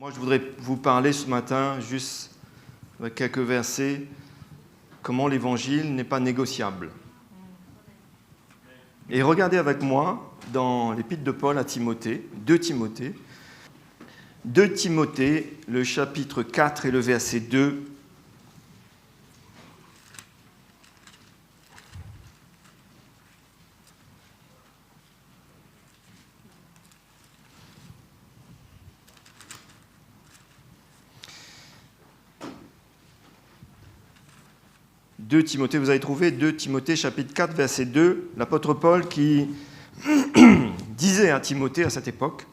Moi, je voudrais vous parler ce matin, juste avec quelques versets, comment l'évangile n'est pas négociable. Et regardez avec moi dans l'épître de Paul à Timothée, 2 Timothée. 2 Timothée, le chapitre 4 et le verset 2. Timothée, vous avez trouvé 2 Timothée, chapitre 4, verset 2, l'apôtre Paul qui disait à Timothée à cette époque,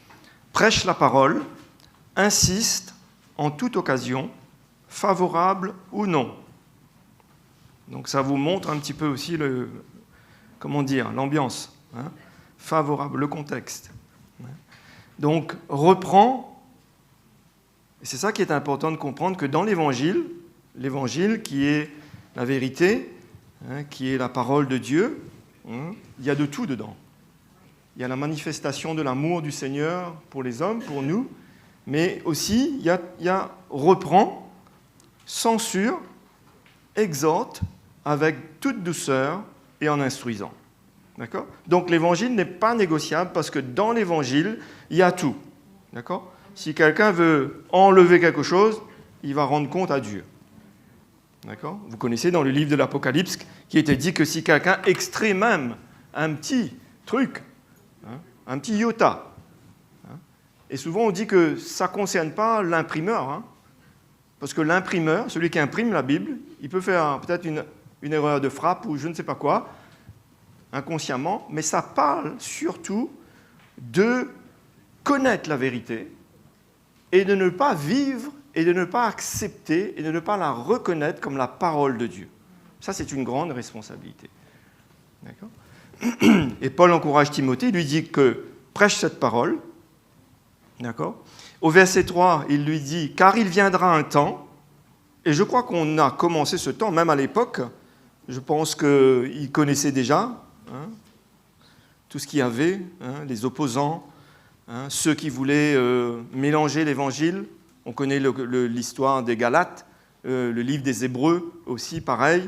« Prêche la parole, insiste en toute occasion, favorable ou non. » Donc ça vous montre un petit peu aussi l'ambiance, hein, favorable, le contexte. Donc reprend, et c'est ça qui est important de comprendre, que dans l'évangile qui est la vérité, hein, qui est la parole de Dieu, hein, il y a de tout dedans. Il y a la manifestation de l'amour du Seigneur pour les hommes, pour nous, mais aussi il y a reprend, censure, exhorte avec toute douceur et en instruisant. D'accord ? Donc l'évangile n'est pas négociable parce que dans l'évangile, il y a tout. D'accord ? Si quelqu'un veut enlever quelque chose, il va rendre compte à Dieu. D'accord ? Vous connaissez dans le livre de l'Apocalypse qui était dit que si quelqu'un extrait même un petit truc, hein, un petit iota, hein, et souvent on dit que ça ne concerne pas l'imprimeur, hein, parce que l'imprimeur, celui qui imprime la Bible, il peut faire peut-être une erreur de frappe ou je ne sais pas quoi, inconsciemment, mais ça parle surtout de connaître la vérité et de ne pas vivre et de ne pas accepter et de ne pas la reconnaître comme la parole de Dieu. Ça, c'est une grande responsabilité. D'accord ? Et Paul encourage Timothée, il lui dit que prêche cette parole. D'accord ? Au verset 3, il lui dit « Car il viendra un temps », et je crois qu'on a commencé ce temps, même à l'époque, je pense qu'il connaissait déjà hein, tout ce qu'il y avait, hein, les opposants, hein, ceux qui voulaient mélanger l'évangile. On connaît l'histoire des Galates, le livre des Hébreux aussi, pareil.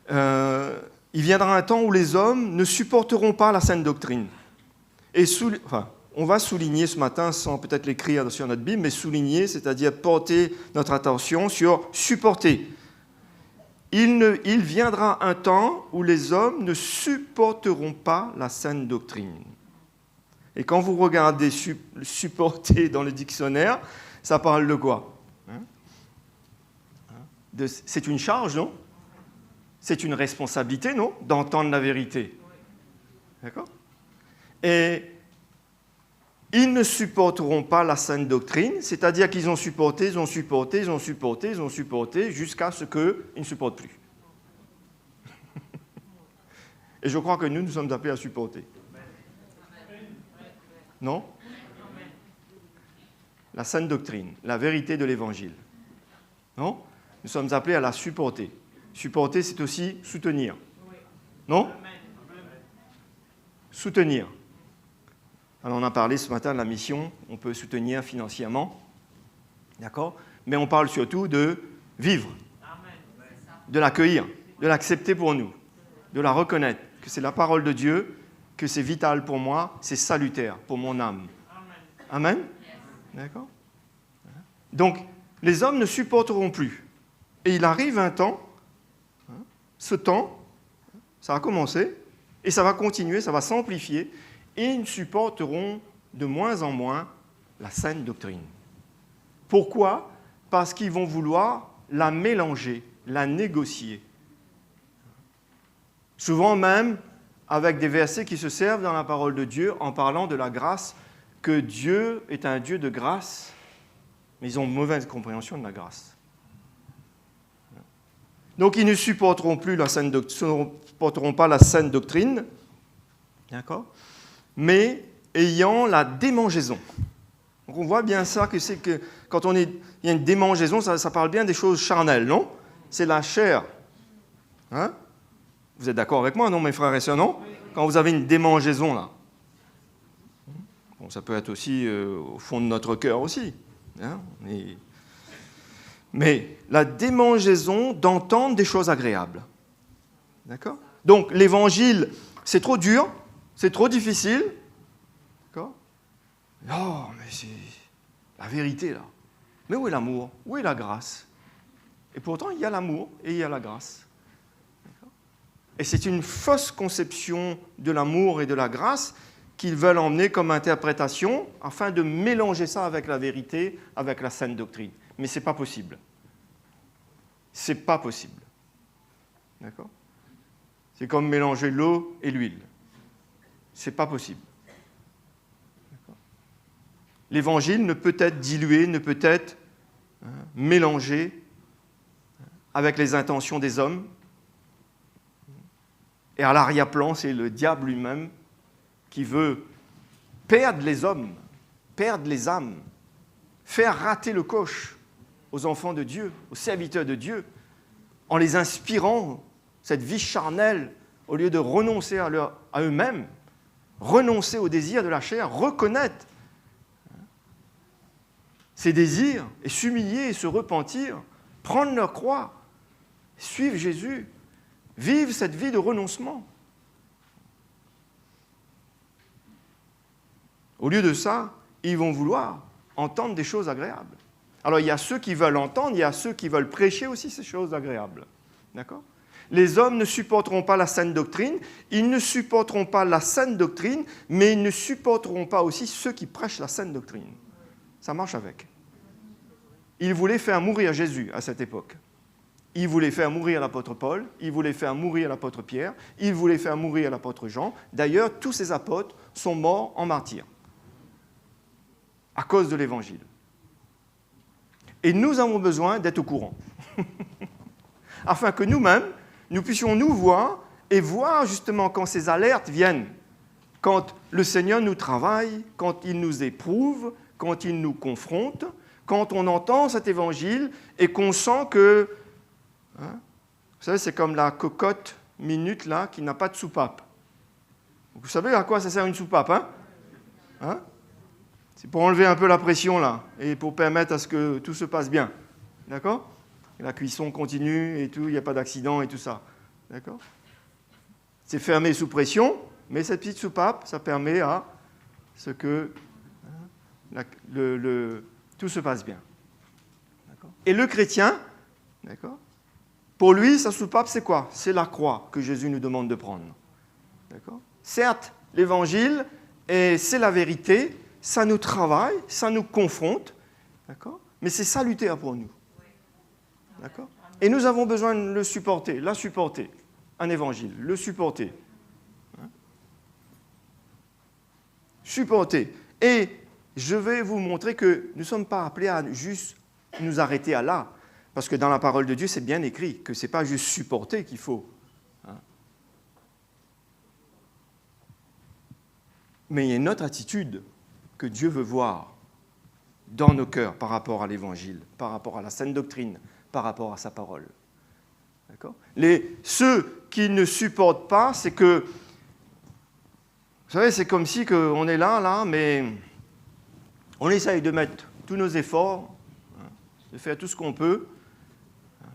Il viendra un temps où les hommes ne supporteront pas la saine doctrine. Et on va souligner ce matin, sans peut-être l'écrire sur notre Bible, mais souligner, c'est-à-dire porter notre attention sur supporter. Il viendra un temps où les hommes ne supporteront pas la saine doctrine. Et quand vous regardez supporter dans le dictionnaire, ça parle de quoi ? C'est une charge, non ? C'est une responsabilité, non ? D'entendre la vérité. D'accord ? Et ils ne supporteront pas la saine doctrine, c'est-à-dire qu'ils ont supporté, jusqu'à ce qu'ils ne supportent plus. Et je crois que nous sommes appelés à supporter. Non ? La saine doctrine, la vérité de l'Évangile. Non ? Nous sommes appelés à la supporter. Supporter, c'est aussi soutenir. Non ? Soutenir. Alors on a parlé ce matin de la mission, on peut soutenir financièrement. D'accord ? Mais on parle surtout de vivre, de l'accueillir, de l'accepter pour nous, de la reconnaître, que c'est la parole de Dieu, que c'est vital pour moi, c'est salutaire pour mon âme. Amen ? D'accord ? Donc, les hommes ne supporteront plus. Et il arrive un temps, ce temps, ça va commencer, et ça va continuer, ça va s'amplifier, et ils supporteront de moins en moins la saine doctrine. Pourquoi ? Parce qu'ils vont vouloir la mélanger, la négocier. Souvent même, avec des versets qui se servent dans la parole de Dieu en parlant de la grâce, que Dieu est un Dieu de grâce, mais ils ont une mauvaise compréhension de la grâce. Donc ils ne supporteront pas la saine doctrine, d'accord ? Mais ayant la démangeaison. Donc on voit bien ça, que c'est que quand il y a une démangeaison, ça parle bien des choses charnelles, non ? C'est la chair. Hein ? Vous êtes d'accord avec moi, non, mes frères et sœurs, non ? Quand vous avez une démangeaison, là. Bon, ça peut être aussi au fond de notre cœur aussi. Hein, mais la démangeaison d'entendre des choses agréables. D'accord ? Donc, l'évangile, c'est trop dur, c'est trop difficile. D'accord ? Oh, mais c'est la vérité, là. Mais où est l'amour ? Où est la grâce ? Et pourtant, il y a l'amour et il y a la grâce. D'accord ? Et c'est une fausse conception de l'amour et de la grâce qu'ils veulent emmener comme interprétation afin de mélanger ça avec la vérité, avec la saine doctrine. Mais ce n'est pas possible. Ce n'est pas possible. D'accord ? C'est comme mélanger l'eau et l'huile. Ce n'est pas possible. D'accord ? L'évangile ne peut être dilué, ne peut être mélangé avec les intentions des hommes. Et à l'arrière-plan, c'est le diable lui-même qui veut perdre les hommes, perdre les âmes, faire rater le coche aux enfants de Dieu, aux serviteurs de Dieu, en les inspirant cette vie charnelle, au lieu de renoncer à eux-mêmes, renoncer aux désirs de la chair, reconnaître ses désirs et s'humilier et se repentir, prendre leur croix, suivre Jésus, vivre cette vie de renoncement. Au lieu de ça, ils vont vouloir entendre des choses agréables. Alors, il y a ceux qui veulent entendre, il y a ceux qui veulent prêcher aussi ces choses agréables. D'accord ? Les hommes ne supporteront pas la saine doctrine, ils ne supporteront pas la saine doctrine, mais ils ne supporteront pas aussi ceux qui prêchent la saine doctrine. Ça marche avec. Ils voulaient faire mourir Jésus à cette époque. Ils voulaient faire mourir l'apôtre Paul, ils voulaient faire mourir l'apôtre Pierre, ils voulaient faire mourir l'apôtre Jean. D'ailleurs, tous ces apôtres sont morts en martyrs à cause de l'Évangile. Et nous avons besoin d'être au courant, afin que nous-mêmes, nous puissions nous voir et voir justement quand ces alertes viennent, quand le Seigneur nous travaille, quand il nous éprouve, quand il nous confronte, quand on entend cet Évangile et qu'on sent que, hein, vous savez, c'est comme la cocotte minute là qui n'a pas de soupape. Vous savez à quoi ça sert une soupape, hein? Hein? C'est pour enlever un peu la pression là et pour permettre à ce que tout se passe bien. D'accord ? La cuisson continue et tout, il n'y a pas d'accident et tout ça. D'accord ? C'est fermé sous pression, mais cette petite soupape, ça permet à ce que tout se passe bien. D'accord ? Et le chrétien, d'accord ? Pour lui, sa soupape, c'est quoi ? C'est la croix que Jésus nous demande de prendre. D'accord ? Certes, l'évangile, c'est la vérité, ça nous travaille, ça nous confronte, d'accord ? Mais c'est salutaire pour nous. D'accord ? Et nous avons besoin de le supporter, la supporter, un évangile, le supporter. Hein ? Supporter. Et je vais vous montrer que nous ne sommes pas appelés à juste nous arrêter à là, parce que dans la parole de Dieu, c'est bien écrit que ce n'est pas juste supporter qu'il faut. Hein ? Mais il y a une autre attitude que Dieu veut voir dans nos cœurs par rapport à l'Évangile, par rapport à la saine doctrine, par rapport à sa parole. D'accord ? Ceux qui ne supportent pas, c'est que, vous savez, c'est comme si on est là, mais on essaye de mettre tous nos efforts, hein, de faire tout ce qu'on peut, hein.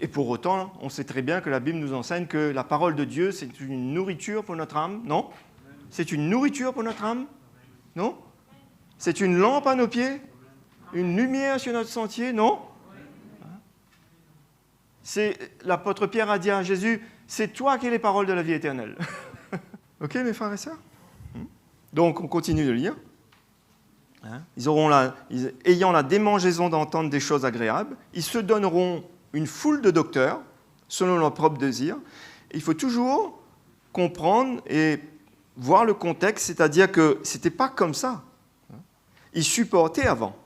Et pour autant, on sait très bien que la Bible nous enseigne que la parole de Dieu, c'est une nourriture pour notre âme, non ? C'est une nourriture pour notre âme, non ? C'est une lampe à nos pieds, une lumière sur notre sentier, non ? L'apôtre Pierre a dit à Jésus, c'est toi qui es les paroles de la vie éternelle. Ok, mes frères et sœurs ? Donc, on continue de lire. Ayant la démangeaison d'entendre des choses agréables, ils se donneront une foule de docteurs, selon leur propre désir. Il faut toujours comprendre et voir le contexte, c'est-à-dire que ce n'était pas comme ça. Ils supportaient avant.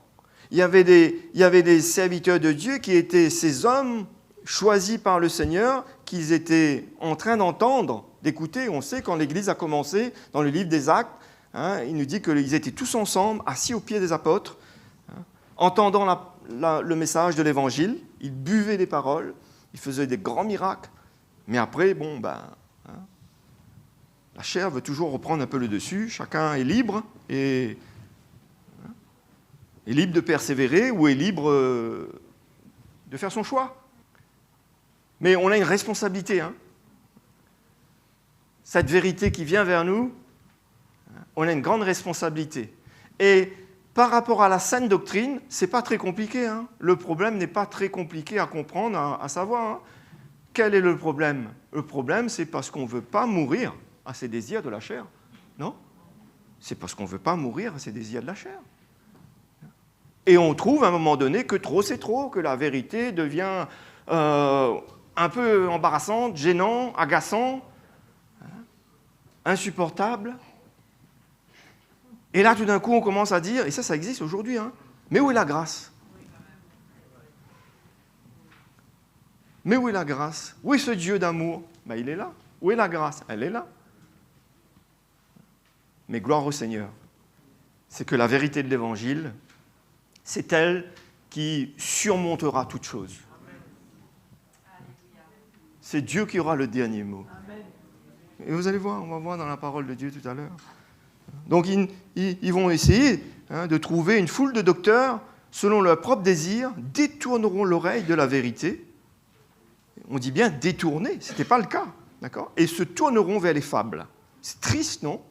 Il y avait des serviteurs de Dieu qui étaient ces hommes choisis par le Seigneur, qu'ils étaient en train d'entendre, d'écouter. On sait quand l'Église a commencé, dans le livre des Actes, hein, il nous dit qu'ils étaient tous ensemble, assis aux pieds des apôtres, hein, entendant le message de l'Évangile. Ils buvaient des paroles, ils faisaient des grands miracles. Mais après, La chair veut toujours reprendre un peu le dessus. Chacun est libre et est libre de persévérer ou est libre de faire son choix. Mais on a une responsabilité. Cette vérité qui vient vers nous, on a une grande responsabilité. Et par rapport à la saine doctrine, ce n'est pas très compliqué. Le problème n'est pas très compliqué à comprendre, à savoir. Quel est le problème? Le problème, c'est parce qu'on ne veut pas mourir à ses désirs de la chair. Non? C'est parce qu'on ne veut pas mourir à ses désirs de la chair. Et on trouve à un moment donné que trop, c'est trop, que la vérité devient un peu embarrassante, gênant, agaçant, insupportable. Et là, tout d'un coup, on commence à dire, et ça existe aujourd'hui, mais où est la grâce? Mais où est la grâce? Où est ce Dieu d'amour? Il est là. Où est la grâce? Elle est là. Mais gloire au Seigneur. C'est que la vérité de l'Évangile, c'est elle qui surmontera toute chose. C'est Dieu qui aura le dernier mot. Et vous allez voir, on va voir dans la parole de Dieu tout à l'heure. Donc ils vont essayer de trouver une foule de docteurs, selon leur propre désir, détourneront l'oreille de la vérité. On dit bien détourner, ce n'était pas le cas, d'accord? Et se tourneront vers les fables. C'est triste, non?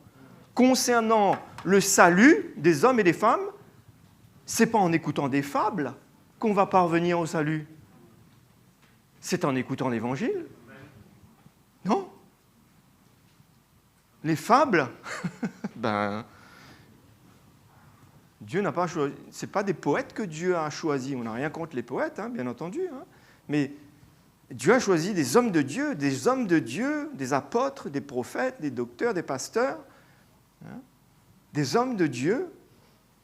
Concernant le salut des hommes et des femmes, ce n'est pas en écoutant des fables qu'on va parvenir au salut. C'est en écoutant l'Évangile. Non? Les fables, Dieu n'a pas choisi. Ce n'est pas des poètes que Dieu a choisis. On n'a rien contre les poètes, bien entendu. Mais Dieu a choisi des hommes de Dieu, des apôtres, des prophètes, des docteurs, des pasteurs, des hommes de Dieu,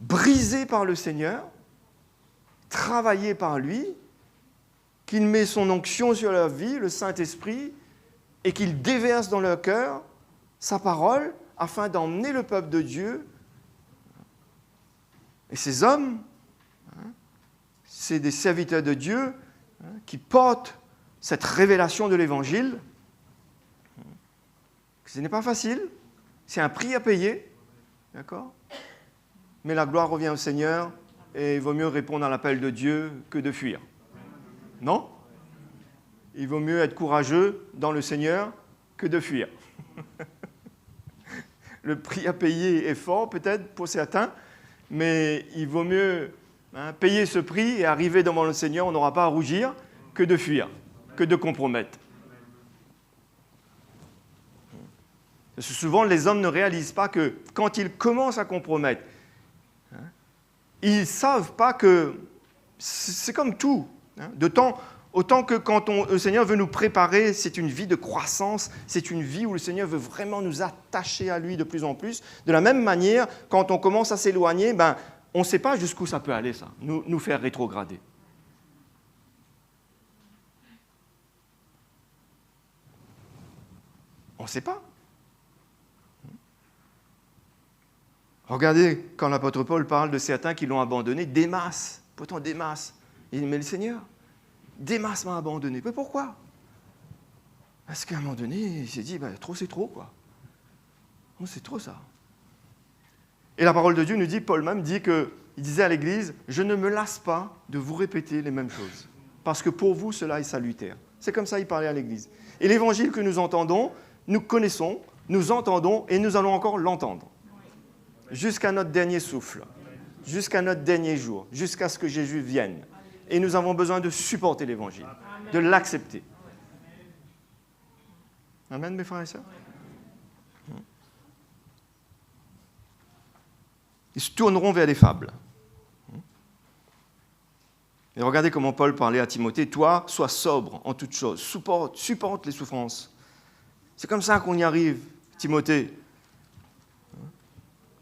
brisés par le Seigneur, travaillés par lui, qu'il met son onction sur leur vie, le Saint-Esprit, et qu'il déverse dans leur cœur sa parole afin d'emmener le peuple de Dieu. Et ces hommes, c'est des serviteurs de Dieu qui portent cette révélation de l'Évangile. Ce n'est pas facile, c'est un prix à payer, d'accord? Mais la gloire revient au Seigneur et il vaut mieux répondre à l'appel de Dieu que de fuir. Non? Il vaut mieux être courageux dans le Seigneur que de fuir. Le prix à payer est fort peut-être pour certains, mais il vaut mieux payer ce prix et arriver devant le Seigneur, on n'aura pas à rougir, que de fuir, que de compromettre. Parce que souvent, les hommes ne réalisent pas que quand ils commencent à compromettre, ils ne savent pas que c'est comme tout. Autant que quand le Seigneur veut nous préparer, c'est une vie de croissance, c'est une vie où le Seigneur veut vraiment nous attacher à lui de plus en plus. De la même manière, quand on commence à s'éloigner, on ne sait pas jusqu'où ça peut aller, ça, nous faire rétrograder. On ne sait pas. Regardez, quand l'apôtre Paul parle de certains qui l'ont abandonné, Démas, pourtant Démas, il dit, mais le Seigneur, Démas m'a abandonné. Mais pourquoi? Parce qu'à un moment donné, il s'est dit, trop c'est trop, quoi. Non, c'est trop ça. Et la parole de Dieu nous dit, Paul même dit il disait à l'Église, je ne me lasse pas de vous répéter les mêmes choses, parce que pour vous, cela est salutaire. C'est comme ça qu'il parlait à l'Église. Et l'Évangile que nous entendons, nous connaissons, nous entendons, et nous allons encore l'entendre. Jusqu'à notre dernier souffle, jusqu'à notre dernier jour, jusqu'à ce que Jésus vienne. Et nous avons besoin de supporter l'Évangile, de l'accepter. Amen, mes frères et sœurs. Ils se tourneront vers les fables. Et regardez comment Paul parlait à Timothée. Toi, sois sobre en toutes choses, supporte les souffrances. C'est comme ça qu'on y arrive, Timothée.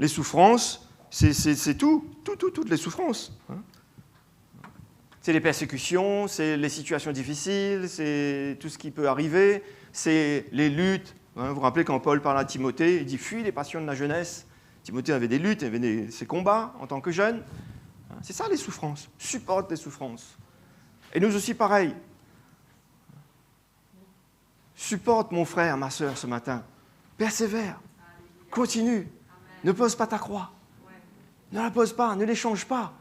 Les souffrances, c'est toutes les souffrances. C'est les persécutions, c'est les situations difficiles, c'est tout ce qui peut arriver, c'est les luttes. Vous vous rappelez quand Paul parle à Timothée, il dit « Fuis les passions de la jeunesse ». Timothée avait des luttes, il avait ses combats en tant que jeune. C'est ça les souffrances, supporte les souffrances. Et nous aussi pareil. Supporte mon frère, ma sœur ce matin. Persévère. Continue. Ne pose pas ta croix. Ne la pose pas, ne l'échange pas.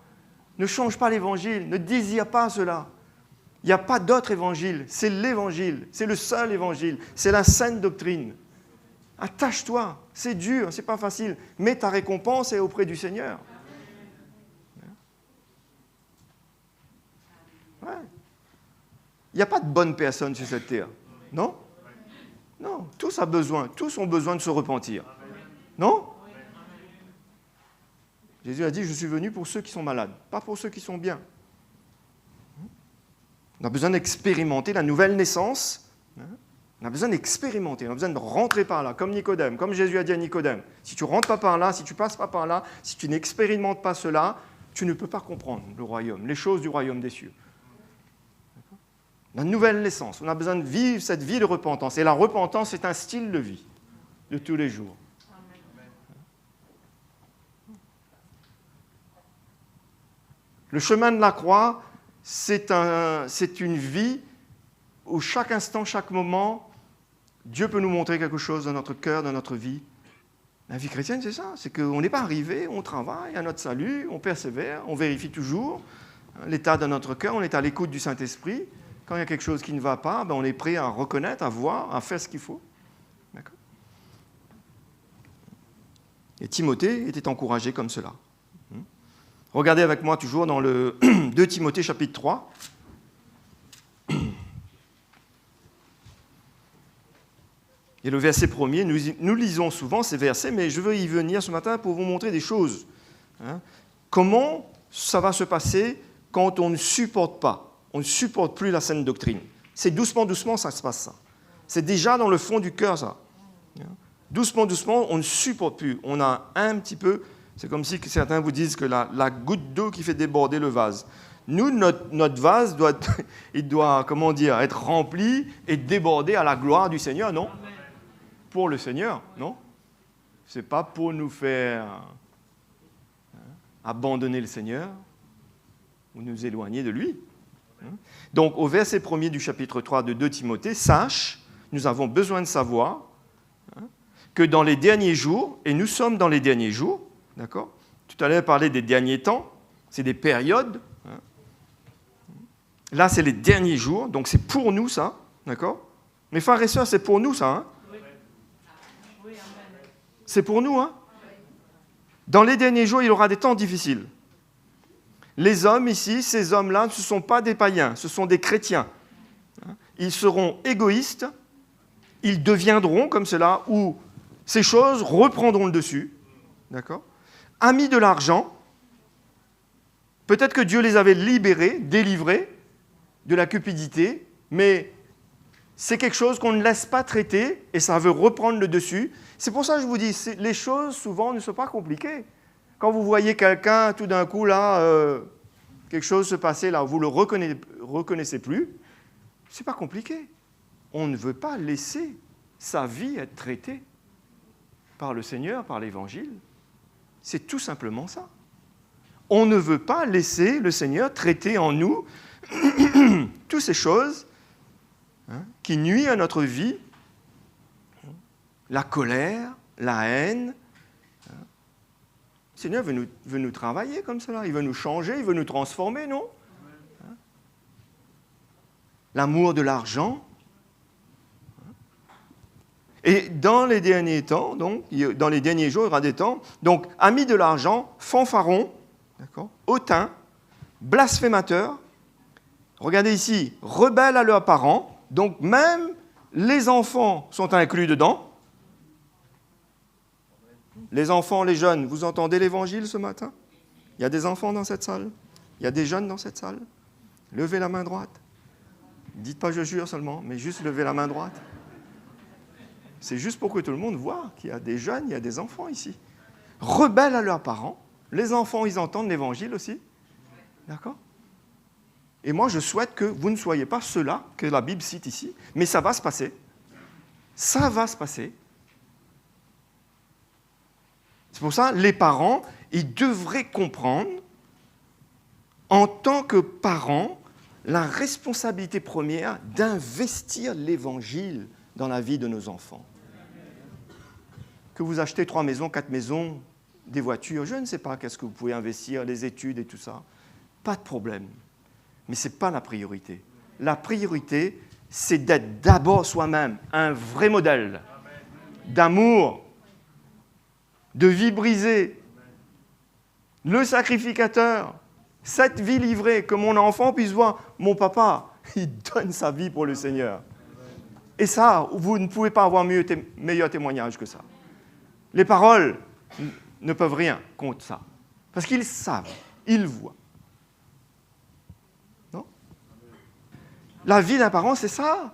Ne change pas l'évangile, ne désire pas cela. Il n'y a pas d'autre évangile, c'est l'évangile, c'est le seul évangile, c'est la sainte doctrine. Attache-toi, c'est dur, c'est pas facile, mais ta récompense est auprès du Seigneur. Ouais. Il n'y a pas de bonne personne sur cette terre, non? Non, tous ont besoin de se repentir. Non? Jésus a dit, je suis venu pour ceux qui sont malades, pas pour ceux qui sont bien. On a besoin d'expérimenter la nouvelle naissance. On a besoin d'expérimenter, on a besoin de rentrer par là, comme Nicodème, comme Jésus a dit à Nicodème. Si tu ne rentres pas par là, si tu ne passes pas par là, si tu n'expérimentes pas cela, tu ne peux pas comprendre le royaume, les choses du royaume des cieux. La nouvelle naissance, on a besoin de vivre cette vie de repentance. Et la repentance est un style de vie de tous les jours. Le chemin de la croix, c'est une vie où chaque instant, chaque moment, Dieu peut nous montrer quelque chose dans notre cœur, dans notre vie. La vie chrétienne, c'est ça. C'est qu'on n'est pas arrivé, on travaille à notre salut, on persévère, on vérifie toujours l'état de notre cœur, on est à l'écoute du Saint-Esprit. Quand il y a quelque chose qui ne va pas, on est prêt à reconnaître, à voir, à faire ce qu'il faut. D'accord ? Et Timothée était encouragé comme cela. Regardez avec moi toujours dans le 2 Timothée chapitre 3. Et le verset premier, nous lisons souvent ces versets, mais je veux y venir ce matin pour vous montrer des choses. Comment ça va se passer quand on ne supporte pas, on ne supporte plus la saine doctrine. C'est doucement, doucement, ça se passe ça. C'est déjà dans le fond du cœur, ça. Doucement, doucement, on ne supporte plus. On a un petit peu... C'est comme si certains vous disent que la goutte d'eau qui fait déborder le vase. Nous, notre vase doit comment dire, être rempli et déborder à la gloire du Seigneur, non? Amen. Pour le Seigneur, non? Ce n'est pas pour nous faire abandonner le Seigneur ou nous éloigner de lui. Donc, au verset 1er du chapitre 3 de 2 Timothée, sache, nous avons besoin de savoir que dans les derniers jours, et nous sommes dans les derniers jours, d'accord? Tout à l'heure, on parlait des derniers temps, c'est des périodes. Là, c'est les derniers jours, donc c'est pour nous ça, d'accord? Mes frères et sœurs, c'est pour nous ça, hein? C'est pour nous, hein? Dans les derniers jours, il y aura des temps difficiles. Les hommes ici, ces hommes-là, ce ne sont pas des païens, ce sont des chrétiens. Ils seront égoïstes, ils deviendront comme cela, où ces choses reprendront le dessus, d'accord? Amis de l'argent, peut-être que Dieu les avait libérés, délivrés de la cupidité, mais c'est quelque chose qu'on ne laisse pas traiter et ça veut reprendre le dessus. C'est pour ça que je vous dis, les choses souvent ne sont pas compliquées. Quand vous voyez quelqu'un, tout d'un coup, là, quelque chose se passer, là, vous ne le reconnaissez plus, ce n'est pas compliqué. On ne veut pas laisser sa vie être traitée par le Seigneur, par l'Évangile. C'est tout simplement ça. On ne veut pas laisser le Seigneur traiter en nous toutes ces choses qui nuisent à notre vie, la colère, la haine. Le Seigneur veut nous travailler comme cela, il veut nous changer, il veut nous transformer, non? L'amour de l'argent. Et dans les derniers temps, donc, dans les derniers jours, il y aura des temps, donc, amis de l'argent, fanfarons, d'accord, hautains, blasphémateurs, regardez ici, rebelles à leurs parents, donc même les enfants sont inclus dedans. Les enfants, les jeunes, vous entendez l'évangile ce matin? Il y a des enfants dans cette salle? Il y a des jeunes dans cette salle? Levez la main droite. Dites pas je jure seulement, mais juste levez la main droite. C'est juste pour que tout le monde voit qu'il y a des jeunes, il y a des enfants ici. Rebelles à leurs parents. Les enfants, ils entendent l'évangile aussi. D'accord? Et moi, je souhaite que vous ne soyez pas ceux-là que la Bible cite ici, mais ça va se passer. Ça va se passer. C'est pour ça, les parents, ils devraient comprendre, en tant que parents, la responsabilité première d'investir l'évangile dans la vie de nos enfants. que vous achetez 3 maisons, 4 maisons, des voitures, je ne sais pas qu'est-ce que vous pouvez investir, les études et tout ça. Pas de problème. Mais ce n'est pas la priorité. La priorité, c'est d'être d'abord soi-même un vrai modèle d'amour, de vie brisée, le sacrificateur, cette vie livrée, que mon enfant puisse voir, mon papa, il donne sa vie pour le Seigneur. Et ça, vous ne pouvez pas avoir meilleur témoignage que ça. Les paroles ne peuvent rien contre ça. Parce qu'ils savent, ils voient. Non ? La vie d'un parent, c'est ça.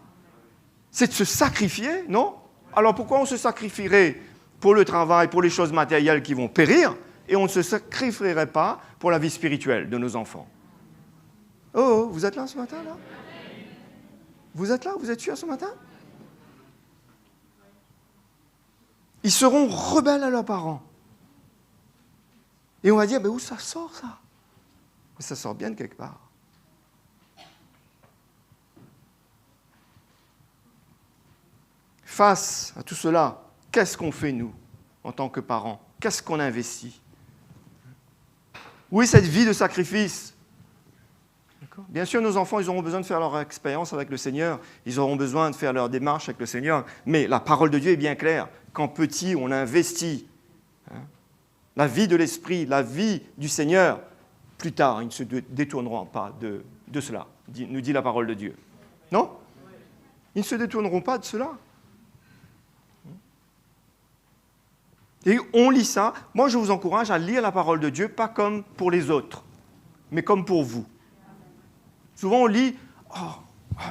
C'est de se sacrifier, non ? Alors pourquoi on se sacrifierait pour le travail, pour les choses matérielles qui vont périr, et on ne se sacrifierait pas pour la vie spirituelle de nos enfants ? Oh, vous êtes là ce matin, là ? Vous êtes là ? Vous êtes sûr ce matin ? Ils seront rebelles à leurs parents. Et on va dire, mais où ça sort, ça ? Mais ça sort bien de quelque part. Face à tout cela, qu'est-ce qu'on fait, nous, en tant que parents ? Qu'est-ce qu'on investit ? Où est cette vie de sacrifice ? D'accord ? Bien sûr, nos enfants, ils auront besoin de faire leur expérience avec le Seigneur, ils auront besoin de faire leur démarche avec le Seigneur, mais la parole de Dieu est bien claire. Quand petit, on investit la vie de l'Esprit, la vie du Seigneur, plus tard, ils ne se détourneront pas de cela, nous dit la parole de Dieu. Non ? Ils ne se détourneront pas de cela. Et on lit ça. Moi, je vous encourage à lire la parole de Dieu, pas comme pour les autres, mais comme pour vous. Souvent, on lit «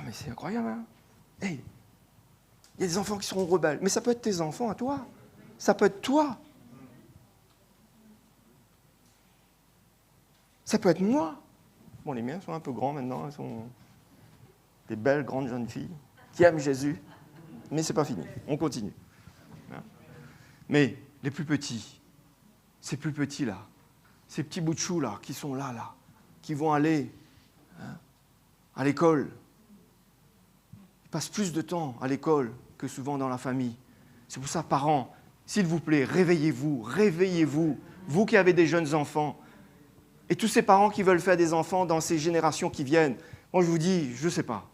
mais c'est incroyable, hein? Hey, il y a des enfants qui seront rebelles. » Mais ça peut être tes enfants à toi. Ça peut être toi. Ça peut être moi. Bon, les miens sont un peu grands maintenant. Elles sont des belles, grandes jeunes filles qui aiment Jésus. Mais ce n'est pas fini. On continue. Mais les plus petits, ces plus petits-là, ces petits bouts de chou-là, qui sont là, qui vont aller à l'école, ils passent plus de temps à l'école que souvent dans la famille. C'est pour ça, parents, s'il vous plaît, réveillez-vous, vous qui avez des jeunes enfants, et tous ces parents qui veulent faire des enfants dans ces générations qui viennent. Moi, je vous dis, je ne sais pas.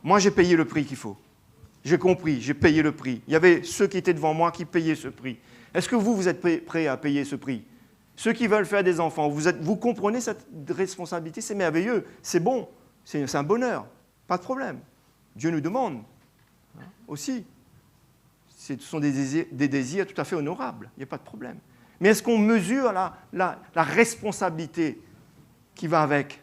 Moi, j'ai payé le prix qu'il faut. J'ai compris, j'ai payé le prix. Il y avait ceux qui étaient devant moi qui payaient ce prix. Est-ce que vous êtes prêts à payer ce prix ? Ceux qui veulent faire des enfants, vous comprenez cette responsabilité, c'est merveilleux, c'est bon, c'est un bonheur, pas de problème. Dieu nous demande aussi. Ce sont des désirs tout à fait honorables, il n'y a pas de problème. Mais est-ce qu'on mesure la responsabilité qui va avec ?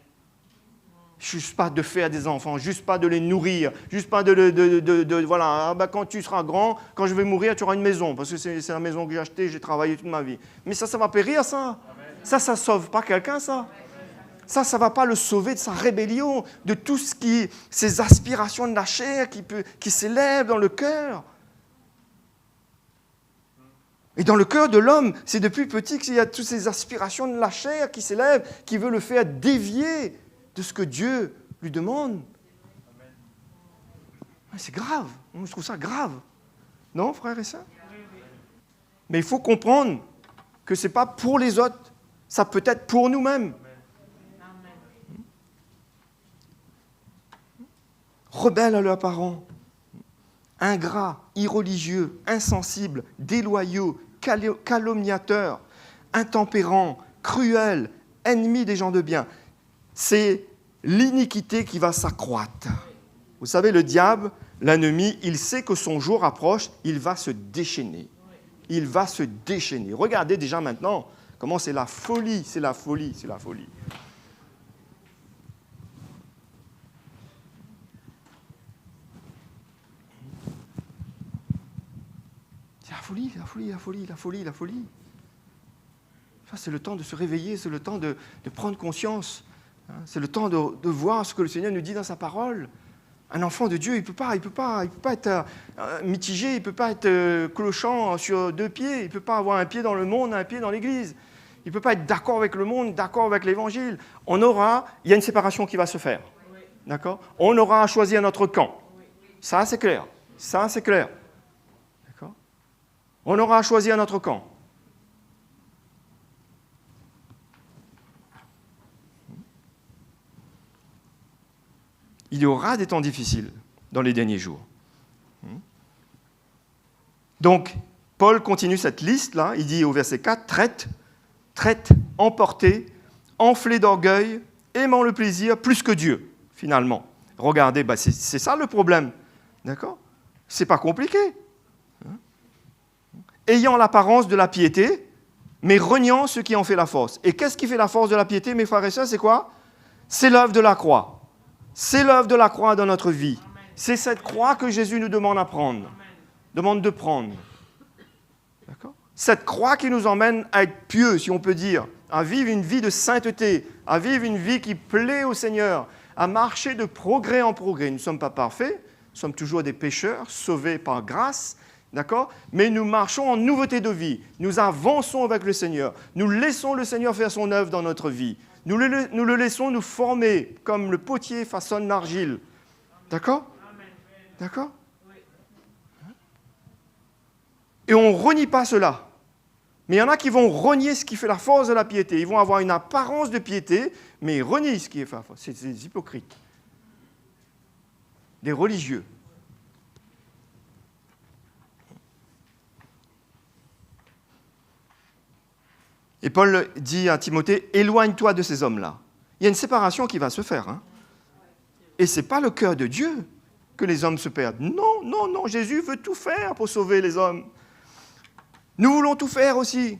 Juste pas de faire des enfants, juste pas de les nourrir, juste pas voilà, quand tu seras grand, quand je vais mourir, tu auras une maison, parce que c'est la maison que j'ai achetée, j'ai travaillé toute ma vie. Mais ça va périr, ça. Ça ne sauve pas quelqu'un, ça. Ça ne va pas le sauver de sa rébellion, de tout ce ces aspirations de la chair qui s'élèvent dans le cœur. Et dans le cœur de l'homme, c'est depuis petit qu'il y a toutes ces aspirations de la chair qui s'élèvent, qui veut le faire dévier de ce que Dieu lui demande. C'est grave. Je trouve ça grave. Non, frères et sœurs ? Mais il faut comprendre que ce n'est pas pour les autres. Ça peut être pour nous-mêmes. Rebelles à leurs parents. Ingrats, irreligieux, insensibles, déloyaux, calomniateurs, intempérants, cruels, ennemis des gens de bien. C'est l'iniquité qui va s'accroître. Vous savez, le diable, l'ennemi, il sait que son jour approche, il va se déchaîner. Il va se déchaîner. Regardez déjà maintenant comment c'est la folie, c'est la folie, c'est la folie. C'est la folie, la folie, la folie, la folie, la folie. Ça, c'est le temps de se réveiller, c'est le temps de prendre conscience. C'est le temps de voir ce que le Seigneur nous dit dans sa parole. Un enfant de Dieu, il peut pas être mitigé, il ne peut pas être clochant sur 2 pieds, il ne peut pas avoir un pied dans le monde, un pied dans l'Église. Il ne peut pas être d'accord avec le monde, d'accord avec l'Évangile. Il y a une séparation qui va se faire. D'accord ? On aura à choisir notre camp. Ça, c'est clair. Ça, c'est clair. D'accord ? On aura à choisir notre camp. Il y aura des temps difficiles dans les derniers jours. Donc, Paul continue cette liste-là. Il dit au verset 4, traite, emporté, enflé d'orgueil, aimant le plaisir plus que Dieu, finalement. Regardez, c'est ça le problème. D'accord ? C'est pas compliqué. Ayant l'apparence de la piété, mais reniant ce qui en fait la force. Et qu'est-ce qui fait la force de la piété, mes frères et sœurs ? C'est quoi ? C'est l'œuvre de la croix. C'est l'œuvre de la croix dans notre vie. C'est cette croix que Jésus nous demande à prendre. Demande de prendre. D'accord ? Cette croix qui nous emmène à être pieux, si on peut dire, à vivre une vie de sainteté, à vivre une vie qui plaît au Seigneur, à marcher de progrès en progrès. Nous ne sommes pas parfaits, nous sommes toujours des pécheurs, sauvés par grâce, d'accord ? Mais nous marchons en nouveauté de vie. Nous avançons avec le Seigneur. Nous laissons le Seigneur faire son œuvre dans notre vie. Nous le laissons nous former comme le potier façonne l'argile. D'accord ? D'accord ? Et on ne renie pas cela. Mais il y en a qui vont renier ce qui fait la force de la piété. Ils vont avoir une apparence de piété, mais ils renient ce qui est la force. C'est des hypocrites. Des religieux. Et Paul dit à Timothée, éloigne-toi de ces hommes-là. Il y a une séparation qui va se faire. Hein. Et ce n'est pas le cœur de Dieu que les hommes se perdent. Non, non, non, Jésus veut tout faire pour sauver les hommes. Nous voulons tout faire aussi.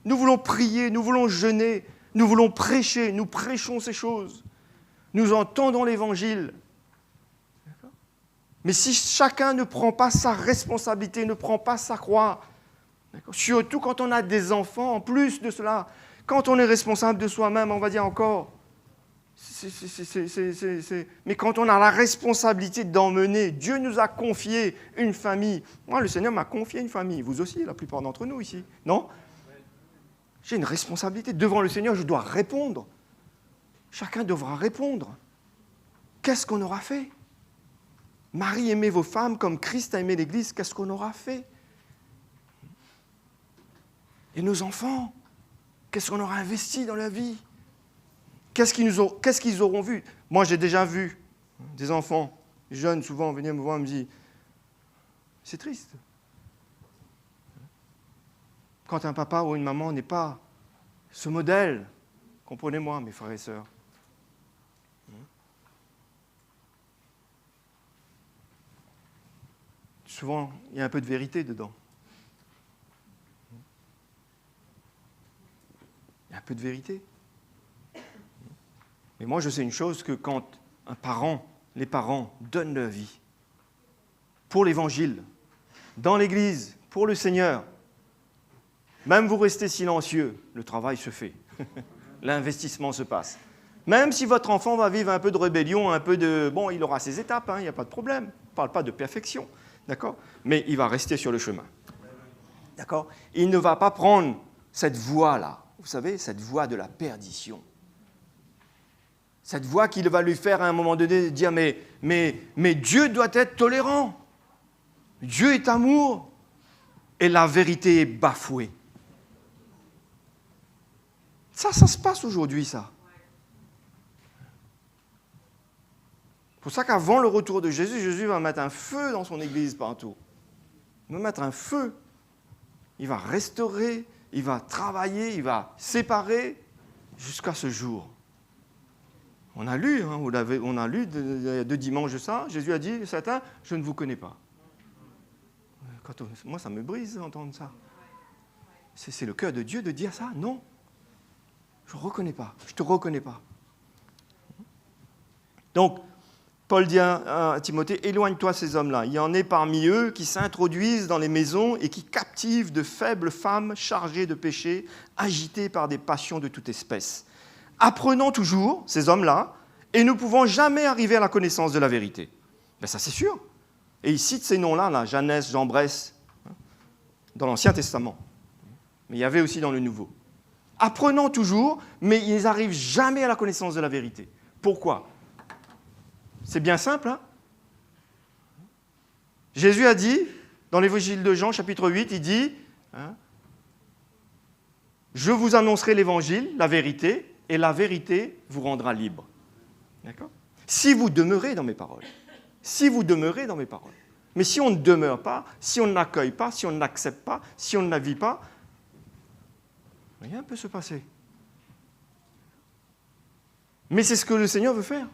Nous voulons prier, nous voulons jeûner, nous voulons prêcher, nous prêchons ces choses. Nous entendons l'Évangile. Mais si chacun ne prend pas sa responsabilité, ne prend pas sa croix, surtout quand on a des enfants, en plus de cela, quand on est responsable de soi-même, on va dire encore, mais quand on a la responsabilité d'emmener, Dieu nous a confié une famille. Moi, le Seigneur m'a confié une famille. Vous aussi, la plupart d'entre nous ici, non ? J'ai une responsabilité. Devant le Seigneur, je dois répondre. Chacun devra répondre. Qu'est-ce qu'on aura fait ? Marie, aimez vos femmes comme Christ a aimé l'Église. Qu'est-ce qu'on aura fait ? Et nos enfants, qu'est-ce qu'on aura investi dans leur vie ? Qu'est-ce qu'ils auront vu ? Moi, j'ai déjà vu des enfants jeunes souvent venir me voir et me dire « C'est triste. » Quand un papa ou une maman n'est pas ce modèle, comprenez-moi, mes frères et sœurs. Souvent, il y a un peu de vérité dedans. Il y a un peu de vérité. Mais moi, je sais une chose, que quand les parents donnent leur vie pour l'Évangile, dans l'Église, pour le Seigneur, même vous restez silencieux, le travail se fait. L'investissement se passe. Même si votre enfant va vivre un peu de rébellion, un peu de... Bon, il aura ses étapes, il n'y a pas de problème. On ne parle pas de perfection, d'accord ? Mais il va rester sur le chemin. D'accord ? Il ne va pas prendre cette voie-là. Vous savez, cette voie de la perdition. Cette voie qui va lui faire à un moment donné dire mais Dieu doit être tolérant. Dieu est amour. Et la vérité est bafouée. Ça se passe aujourd'hui, ça. C'est pour ça qu'avant le retour de Jésus, Jésus va mettre un feu dans son église partout. Il va mettre un feu. Il va restaurer, il va travailler, il va séparer jusqu'à ce jour. On a lu, on a lu il y a 2 dimanches de ça, Jésus a dit, Satan, je ne vous connais pas. Moi, ça me brise d'entendre ça. C'est le cœur de Dieu de dire ça ? Non. Je ne reconnais pas, je ne te reconnais pas. Donc, Paul dit à Timothée, éloigne-toi de ces hommes-là. Il y en a parmi eux qui s'introduisent dans les maisons et qui captivent de faibles femmes chargées de péché, agitées par des passions de toute espèce. Apprenons toujours, ces hommes-là, et ne pouvons jamais arriver à la connaissance de la vérité. Ben ça, c'est sûr. Et il cite ces noms-là, là, Jeannès, Jambres, dans l'Ancien Testament. Mais il y avait aussi dans le Nouveau. Apprenons toujours, mais ils n'arrivent jamais à la connaissance de la vérité. Pourquoi ? C'est bien simple. Hein ? Jésus a dit, Dans l'évangile de Jean, chapitre 8, il dit, hein, « Je vous annoncerai l'évangile, la vérité, et la vérité vous rendra libre. » D'accord ? Si vous demeurez dans mes paroles. Si vous demeurez dans mes paroles. Mais si on ne demeure pas, si on n'accueille pas, si on n'accepte pas, si on ne la vit pas, rien ne peut se passer. Mais c'est ce que le Seigneur veut faire.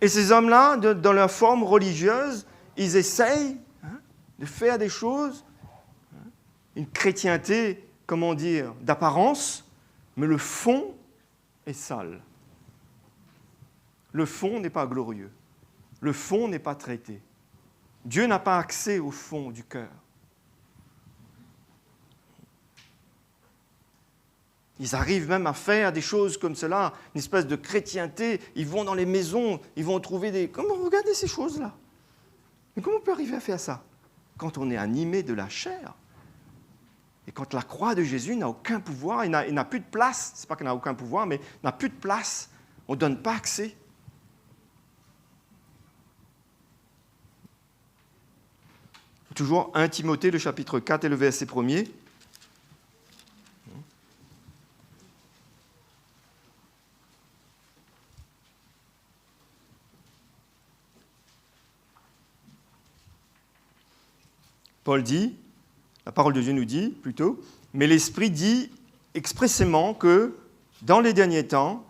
Et ces hommes-là, dans leur forme religieuse, ils essayent de faire des choses, une chrétienté, comment dire, d'apparence, mais le fond est sale. Le fond n'est pas glorieux. Le fond n'est pas traité. Dieu n'a pas accès au fond du cœur. Ils arrivent même à faire des choses comme cela, une espèce de chrétienté. Ils vont dans les maisons, ils vont trouver des... Comment regardez ces choses-là? Mais comment on peut arriver à faire ça? Quand on est animé de la chair, et quand la croix de Jésus n'a aucun pouvoir, il n'a plus de place, c'est pas qu'il n'a aucun pouvoir, mais il n'a plus de place, on ne donne pas accès. Toujours 1 Timothée, le chapitre 4 et le verset 1er. Paul dit, la parole de Dieu nous dit plutôt, mais l'Esprit dit expressément que dans les derniers temps,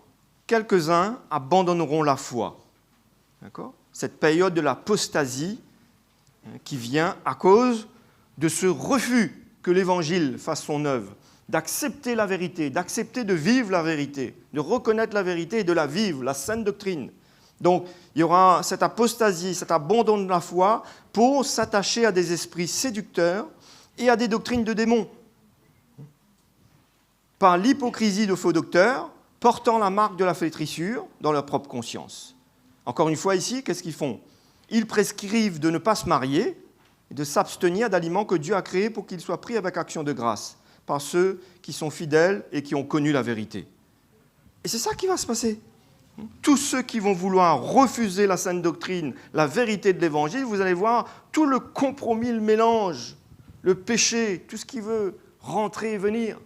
quelques-uns abandonneront la foi. D'accord ? Cette période de l'apostasie qui vient à cause de ce refus que l'Évangile fasse son œuvre, d'accepter la vérité, d'accepter de vivre la vérité, de reconnaître la vérité et de la vivre, la sainte doctrine. Donc, il y aura cette apostasie, cet abandon de la foi pour s'attacher à des esprits séducteurs et à des doctrines de démons. Par l'hypocrisie de faux docteurs, portant la marque de la flétrissure dans leur propre conscience. Encore une fois ici, qu'est-ce qu'ils font ? Ils prescrivent de ne pas se marier et de s'abstenir d'aliments que Dieu a créés pour qu'ils soient pris avec action de grâce par ceux qui sont fidèles et qui ont connu la vérité. Et c'est ça qui va se passer. Tous ceux qui vont vouloir refuser la sainte doctrine, la vérité de l'Évangile, vous allez voir tout le compromis, le mélange, le péché, tout ce qui veut rentrer et venir.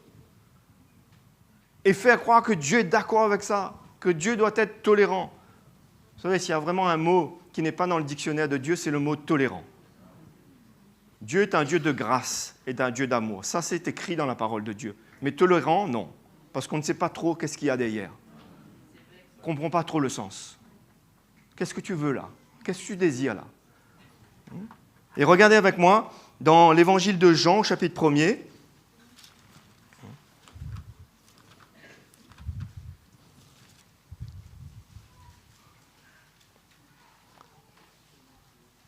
Et faire croire que Dieu est d'accord avec ça, que Dieu doit être tolérant. Vous savez, s'il y a vraiment un mot qui n'est pas dans le dictionnaire de Dieu, c'est le mot tolérant. Dieu est un Dieu de grâce et un Dieu d'amour. Ça, c'est écrit dans la parole de Dieu. Mais tolérant, non. Parce qu'on ne sait pas trop qu'est-ce qu'il y a derrière. On ne comprend pas trop le sens. Qu'est-ce que tu veux là? Qu'est-ce que tu désires là? Et regardez avec moi dans l'évangile de Jean, chapitre 1er.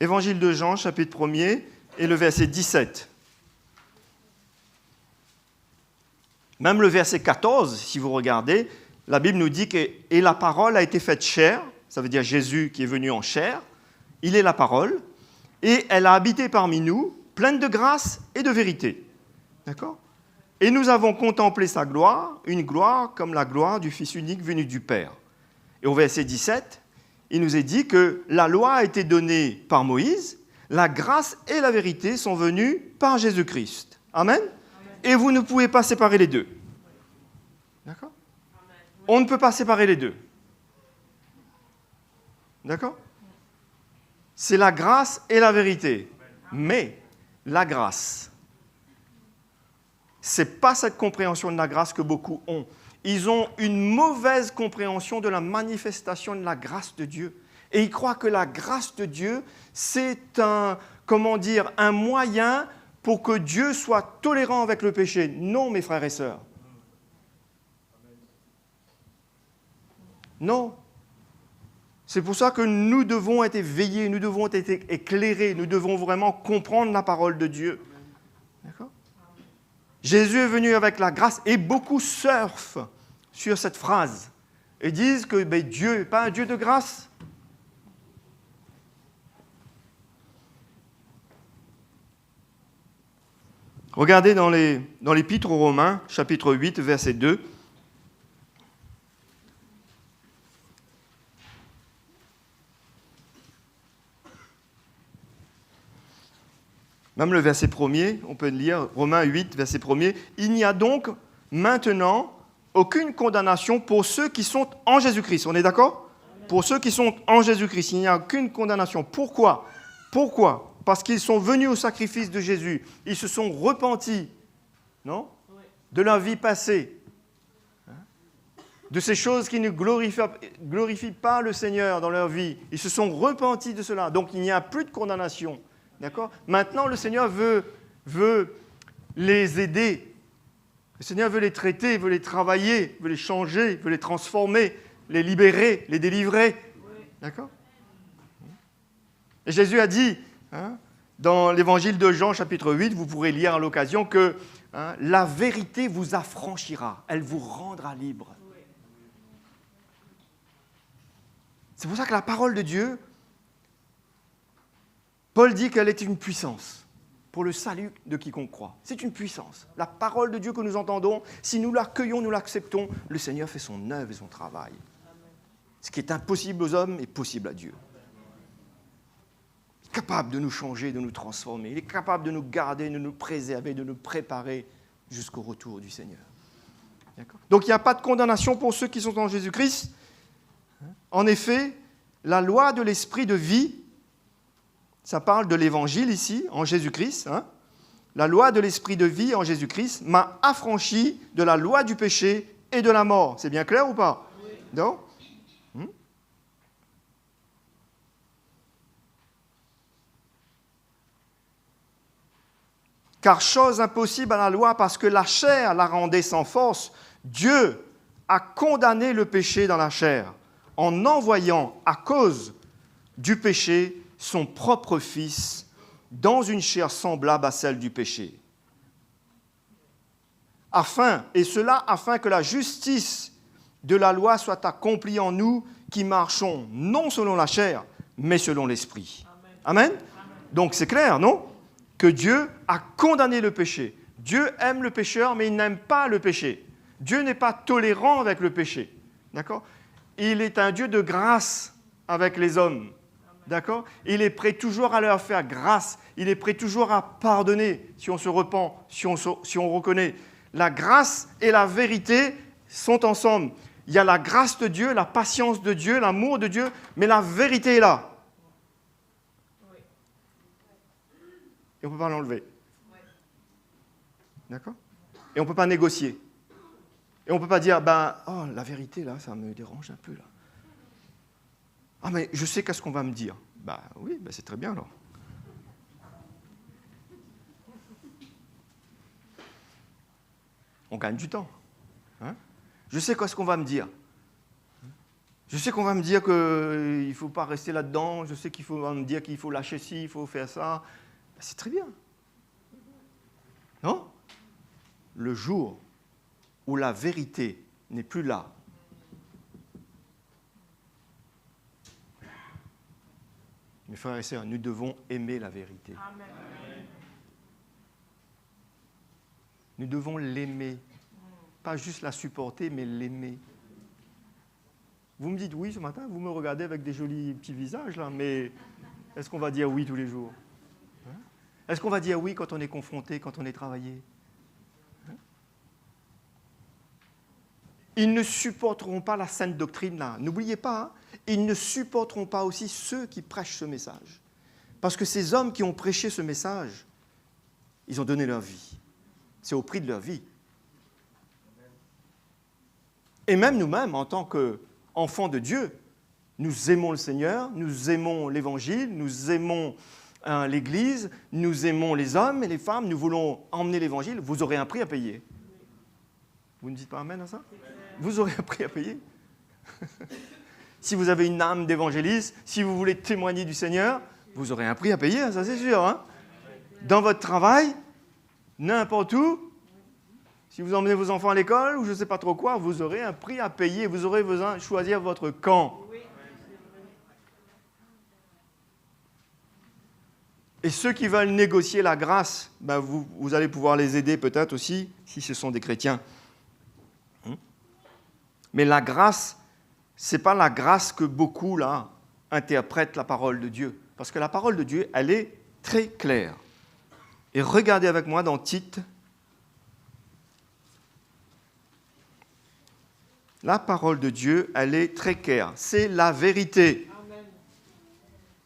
Évangile de Jean, chapitre 1er, et le verset 17. Même le verset 14, si vous regardez, la Bible nous dit que « Et la parole a été faite chair », ça veut dire Jésus qui est venu en chair, il est la parole, et elle a habité parmi nous, pleine de grâce et de vérité. D'accord ? Et nous avons contemplé sa gloire, une gloire comme la gloire du Fils unique venu du Père. Et au verset 17, il nous est dit que la loi a été donnée par Moïse, la grâce et la vérité sont venues par Jésus-Christ. Amen ? Et vous ne pouvez pas séparer les deux. D'accord ? On ne peut pas séparer les deux. D'accord ? C'est la grâce et la vérité. Mais la grâce, ce n'est pas cette compréhension de la grâce que beaucoup ont. Ils ont une mauvaise compréhension de la manifestation de la grâce de Dieu. Et ils croient que la grâce de Dieu, c'est un moyen pour que Dieu soit tolérant avec le péché. Non, mes frères et sœurs. Non. C'est pour ça que nous devons être éveillés, nous devons être éclairés, nous devons vraiment comprendre la parole de Dieu. D'accord ? Jésus est venu avec la grâce et beaucoup surfent sur cette phrase et disent que Dieu n'est pas un Dieu de grâce. Regardez dans l'Épître aux Romains, chapitre 8, verset 2. Même le verset 1er, on peut lire Romains 8, verset 1er. Il n'y a donc maintenant aucune condamnation pour ceux qui sont en Jésus-Christ. On est d'accord ? Pour ceux qui sont en Jésus-Christ, il n'y a aucune condamnation. Pourquoi ? Pourquoi ? Parce qu'ils sont venus au sacrifice de Jésus. Ils se sont repentis, non ? De leur vie passée. De ces choses qui ne glorifient pas le Seigneur dans leur vie. Ils se sont repentis de cela. Donc il n'y a plus de condamnation. D'accord ? Maintenant, le Seigneur veut les aider. Le Seigneur veut les traiter, veut les travailler, veut les changer, veut les transformer, les libérer, les délivrer. D'accord ? Et Jésus a dit, dans l'évangile de Jean, chapitre 8, vous pourrez lire à l'occasion que la vérité vous affranchira, elle vous rendra libre. C'est pour ça que la parole de Dieu, Paul dit qu'elle est une puissance pour le salut de quiconque croit. C'est une puissance. La parole de Dieu que nous entendons, si nous l'accueillons, nous l'acceptons, le Seigneur fait son œuvre et son travail. Ce qui est impossible aux hommes est possible à Dieu. Il est capable de nous changer, de nous transformer. Il est capable de nous garder, de nous préserver, de nous préparer jusqu'au retour du Seigneur. D'accord ? Donc il n'y a pas de condamnation pour ceux qui sont en Jésus-Christ. En effet, la loi de l'esprit de vie, ça parle de l'évangile ici, en Jésus-Christ. La loi de l'esprit de vie en Jésus-Christ m'a affranchi de la loi du péché et de la mort. C'est bien clair ou pas ? Oui. Non ? Car chose impossible à la loi, parce que la chair la rendait sans force, Dieu a condamné le péché dans la chair, en envoyant à cause du péché son propre Fils dans une chair semblable à celle du péché. Afin que la justice de la loi soit accomplie en nous qui marchons non selon la chair, mais selon l'esprit. Amen. Donc c'est clair, non ? Que Dieu a condamné le péché. Dieu aime le pécheur, mais il n'aime pas le péché. Dieu n'est pas tolérant avec le péché. D'accord ? Il est un Dieu de grâce avec les hommes. D'accord ? Il est prêt toujours à leur faire grâce. Il est prêt toujours à pardonner si on se repent, si on reconnaît. La grâce et la vérité sont ensemble. Il y a la grâce de Dieu, la patience de Dieu, l'amour de Dieu, mais la vérité est là. Et on ne peut pas l'enlever. D'accord ? Et on ne peut pas négocier. Et on ne peut pas dire, la vérité, là, ça me dérange un peu, là. Ah, mais je sais qu'est-ce qu'on va me dire. Oui, c'est très bien, alors. On gagne du temps. Je sais qu'est-ce qu'on va me dire. Je sais qu'on va me dire qu'il ne faut pas rester là-dedans. Je sais qu'on va me dire qu'il faut lâcher ci, il faut faire ça. C'est très bien. Non ? Le jour où la vérité n'est plus là, mes frères et sœurs, nous devons aimer la vérité. Amen. Nous devons l'aimer. Pas juste la supporter, mais l'aimer. Vous me dites oui ce matin, vous me regardez avec des jolis petits visages, là, mais est-ce qu'on va dire oui tous les jours ? Est-ce qu'on va dire oui quand on est confronté, quand on est travaillé ? Ils ne supporteront pas la sainte doctrine, là. N'oubliez pas, ils ne supporteront pas aussi ceux qui prêchent ce message. Parce que ces hommes qui ont prêché ce message, ils ont donné leur vie. C'est au prix de leur vie. Et même nous-mêmes, en tant qu'enfants de Dieu, nous aimons le Seigneur, nous aimons l'Évangile, nous aimons l'Église, nous aimons les hommes et les femmes, nous voulons emmener l'Évangile. Vous aurez un prix à payer. Vous ne dites pas amen à ça ? Vous aurez un prix à payer. Si vous avez une âme d'évangéliste, si vous voulez témoigner du Seigneur, vous aurez un prix à payer, ça c'est sûr. Dans votre travail, n'importe où, si vous emmenez vos enfants à l'école ou je ne sais pas trop quoi, vous aurez un prix à payer. Vous aurez besoin de choisir votre camp. Et ceux qui veulent négocier la grâce, vous allez pouvoir les aider peut-être aussi, si ce sont des chrétiens. Mais la grâce, ce n'est pas la grâce que beaucoup, là, interprètent la parole de Dieu. Parce que la parole de Dieu, elle est très claire. Et regardez avec moi dans Tite. La parole de Dieu, elle est très claire. C'est la vérité. Amen.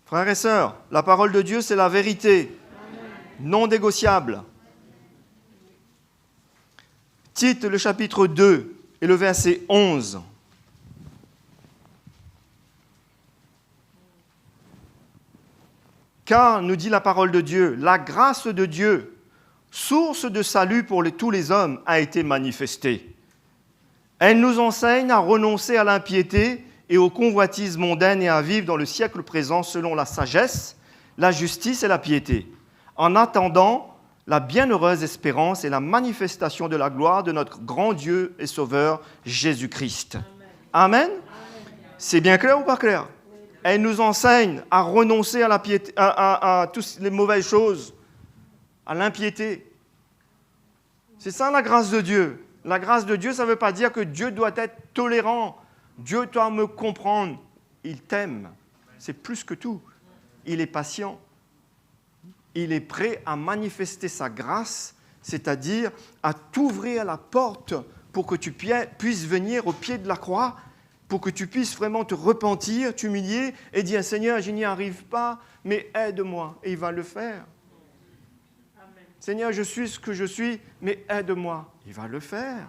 Frères et sœurs, la parole de Dieu, c'est la vérité. Amen. Non négociable. Tite, le chapitre 2 et le verset 11. Car, nous dit la parole de Dieu, la grâce de Dieu, source de salut pour tous les hommes, a été manifestée. Elle nous enseigne à renoncer à l'impiété et aux convoitises mondaines et à vivre dans le siècle présent selon la sagesse, la justice et la piété, en attendant la bienheureuse espérance et la manifestation de la gloire de notre grand Dieu et Sauveur Jésus-Christ. Amen. Amen. C'est bien clair ou pas clair? Elle nous enseigne à renoncer à la piété, à toutes les mauvaises choses, à l'impiété. C'est ça la grâce de Dieu. La grâce de Dieu, ça ne veut pas dire que Dieu doit être tolérant. Dieu doit me comprendre. Il t'aime. C'est plus que tout. Il est patient. Il est prêt à manifester sa grâce, c'est-à-dire à t'ouvrir la porte pour que tu puisses venir au pied de la croix, pour que tu puisses vraiment te repentir, t'humilier et dire « Seigneur, je n'y arrive pas, mais aide-moi. » Et il va le faire. Amen. « Seigneur, je suis ce que je suis, mais aide-moi. » Il va le faire.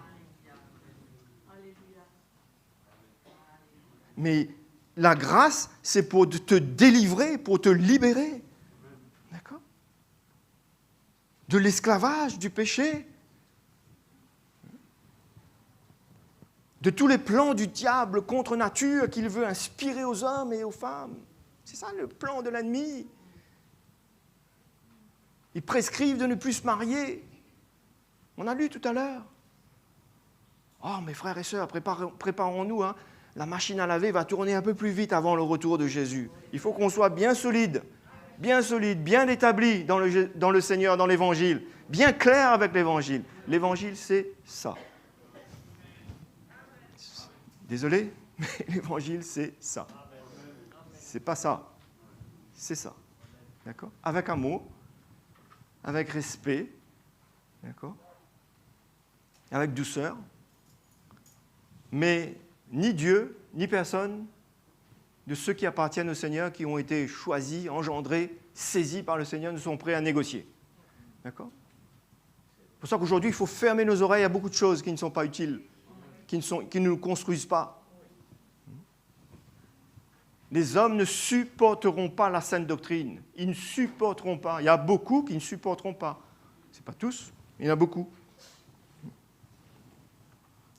Mais la grâce, c'est pour te délivrer, pour te libérer. D'accord ? De l'esclavage, du péché. De tous les plans du diable contre nature qu'il veut inspirer aux hommes et aux femmes. C'est ça le plan de l'ennemi. Ils prescrivent de ne plus se marier. On a lu tout à l'heure. Oh, mes frères et sœurs, préparons-nous. Hein. La machine à laver va tourner un peu plus vite avant le retour de Jésus. Il faut qu'on soit bien solide, bien établi dans le Seigneur, dans l'Évangile, bien clair avec l'Évangile. L'Évangile, c'est ça. Désolé, mais l'Évangile, c'est ça. C'est pas ça. C'est ça. D'accord ? Avec amour, avec respect, d'accord ? Avec douceur. Mais ni Dieu, ni personne de ceux qui appartiennent au Seigneur, qui ont été choisis, engendrés, saisis par le Seigneur, ne sont prêts à négocier. D'accord ? C'est pour ça qu'aujourd'hui, il faut fermer nos oreilles à beaucoup de choses qui ne sont pas utiles, qui ne nous construisent pas. Les hommes ne supporteront pas la saine doctrine. Ils ne supporteront pas. Il y a beaucoup qui ne supporteront pas. Ce n'est pas tous, mais il y en a beaucoup.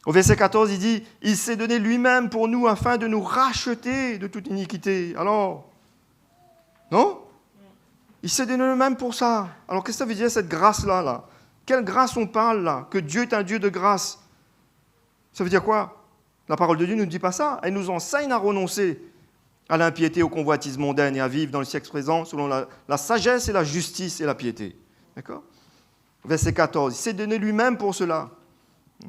Au verset 14, il dit « Il s'est donné lui-même pour nous afin de nous racheter de toute iniquité. » Alors, non ? Il s'est donné lui-même pour ça. Alors, qu'est-ce que ça veut dire, cette grâce-là là ? Quelle grâce on parle, là ? Que Dieu est un Dieu de grâce. Ça veut dire quoi ? La parole de Dieu ne nous dit pas ça. Elle nous enseigne à renoncer à l'impiété, aux convoitises mondaines et à vivre dans le siècle présent selon la sagesse et la justice et la piété. D'accord ? Verset 14. Il s'est donné lui-même pour cela.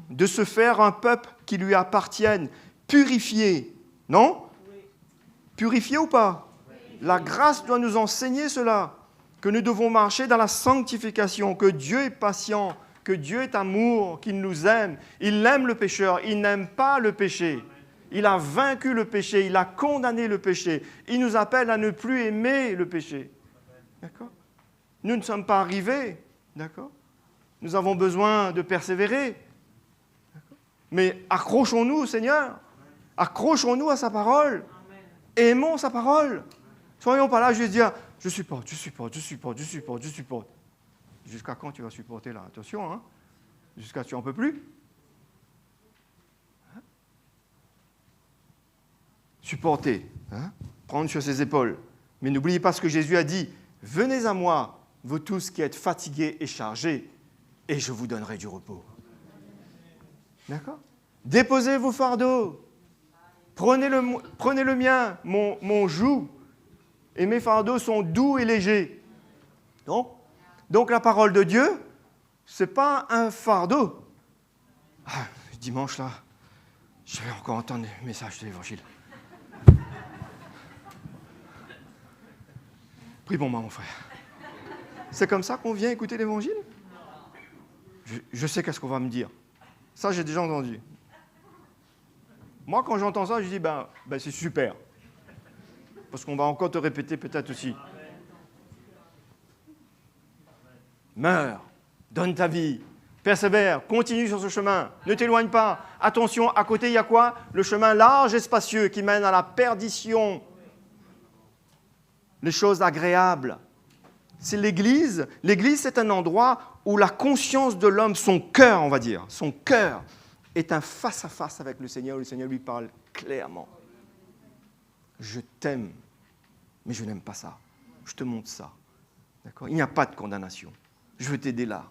De se faire un peuple qui lui appartienne, purifié. Non ? Oui. Purifié ou pas ? Oui. La grâce doit nous enseigner cela, que nous devons marcher dans la sanctification, que Dieu est patient, que Dieu est amour, qu'il nous aime. Il aime le pécheur, il n'aime pas le péché. Il a vaincu le péché, il a condamné le péché. Il nous appelle à ne plus aimer le péché. D'accord ? Nous ne sommes pas arrivés. D'accord ? Nous avons besoin de persévérer. Mais accrochons-nous au Seigneur, accrochons-nous à sa parole, aimons sa parole. Soyons pas là juste dire je supporte. Jusqu'à quand tu vas supporter là ? Attention, hein ? Jusqu'à tu n'en peux plus. Hein ? Supporter, hein ? Prendre sur ses épaules. Mais n'oubliez pas ce que Jésus a dit venez à moi, vous tous qui êtes fatigués et chargés, et je vous donnerai du repos. D'accord ? Déposez vos fardeaux. Prenez le mien, mon joug. Et mes fardeaux sont doux et légers. Donc la parole de Dieu, ce n'est pas un fardeau. Ah, dimanche, là, je vais encore entendre les messages de l'Évangile. Prie pour moi, mon frère. C'est comme ça qu'on vient écouter l'Évangile? Je sais qu'est-ce qu'on va me dire. Ça, j'ai déjà entendu. Moi, quand j'entends ça, je dis, c'est super. Parce qu'on va encore te répéter peut-être aussi. Meurs, donne ta vie, persévère, continue sur ce chemin, ne t'éloigne pas. Attention, à côté, il y a quoi? Le chemin large et spacieux qui mène à la perdition. Les choses agréables. C'est l'Église. L'Église, c'est un endroit où la conscience de l'homme, son cœur, on va dire, son cœur, est un face-à-face avec le Seigneur, où le Seigneur lui parle clairement. Je t'aime, mais je n'aime pas ça. Je te montre ça. D'accord? Il n'y a pas de condamnation. Je veux t'aider là.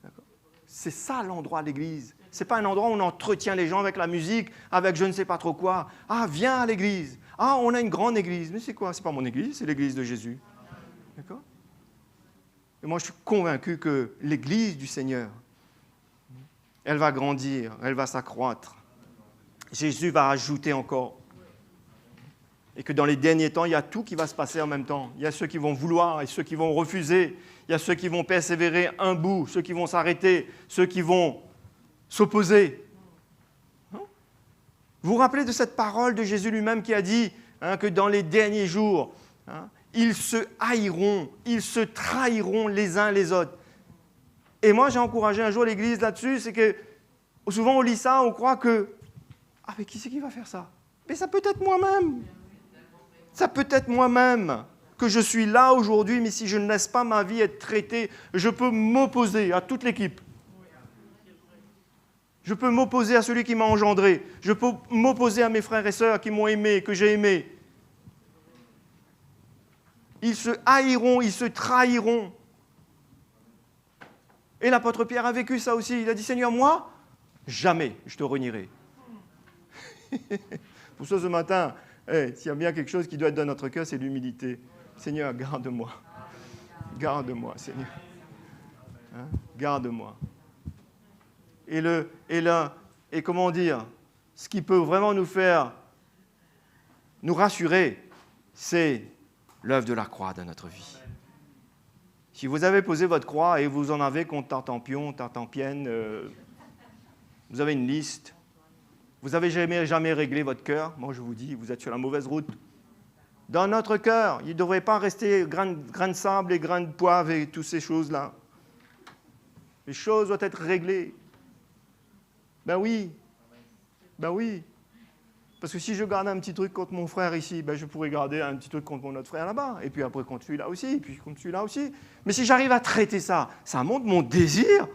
D'accord? C'est ça l'endroit de l'Église. Ce n'est pas un endroit où on entretient les gens avec la musique, avec je ne sais pas trop quoi. Ah, viens à l'Église. Ah, on a une grande Église. Mais c'est quoi? Ce n'est pas mon Église, c'est l'Église de Jésus. D'accord? Et moi, je suis convaincu que l'Église du Seigneur, elle va grandir, elle va s'accroître. Jésus va ajouter encore. Et que dans les derniers temps, il y a tout qui va se passer en même temps. Il y a ceux qui vont vouloir et ceux qui vont refuser. Il y a ceux qui vont persévérer un bout, ceux qui vont s'arrêter, ceux qui vont s'opposer. Vous vous rappelez de cette parole de Jésus lui-même qui a dit que dans les derniers jours, ils se haïront, ils se trahiront les uns les autres. Et moi, j'ai encouragé un jour l'Église là-dessus, c'est que souvent on lit ça, on croit que « Ah, mais qui c'est qui va faire ça? Mais ça peut être moi-même. Ça peut être moi-même que je suis là aujourd'hui, mais si je ne laisse pas ma vie être traitée, je peux m'opposer à toute l'équipe. Je peux m'opposer à celui qui m'a engendré. Je peux m'opposer à mes frères et sœurs qui m'ont aimé, que j'ai aimé. Ils se haïront, ils se trahiront. Et l'apôtre Pierre a vécu ça aussi. Il a dit, Seigneur, moi, jamais je te renierai. Pour ça, ce matin, s'il y a bien quelque chose qui doit être dans notre cœur, c'est l'humilité. Seigneur, garde-moi. Garde-moi, Seigneur. Garde-moi. Et comment dire, ce qui peut vraiment nous rassurer, c'est l'œuvre de la croix dans notre vie. Si vous avez posé votre croix et vous en avez contre Tartampion, Tartampienne, vous avez une liste, vous n'avez jamais réglé votre cœur, moi je vous dis, vous êtes sur la mauvaise route. Dans notre cœur, il ne devrait pas rester grains de sable et grains de poivre et toutes ces choses-là. Les choses doivent être réglées. Ben oui. Parce que si je garde un petit truc contre mon frère ici, je pourrais garder un petit truc contre mon autre frère là-bas. Et puis après contre celui-là aussi, et puis contre celui-là aussi. Mais si j'arrive à traiter ça, ça montre mon désir.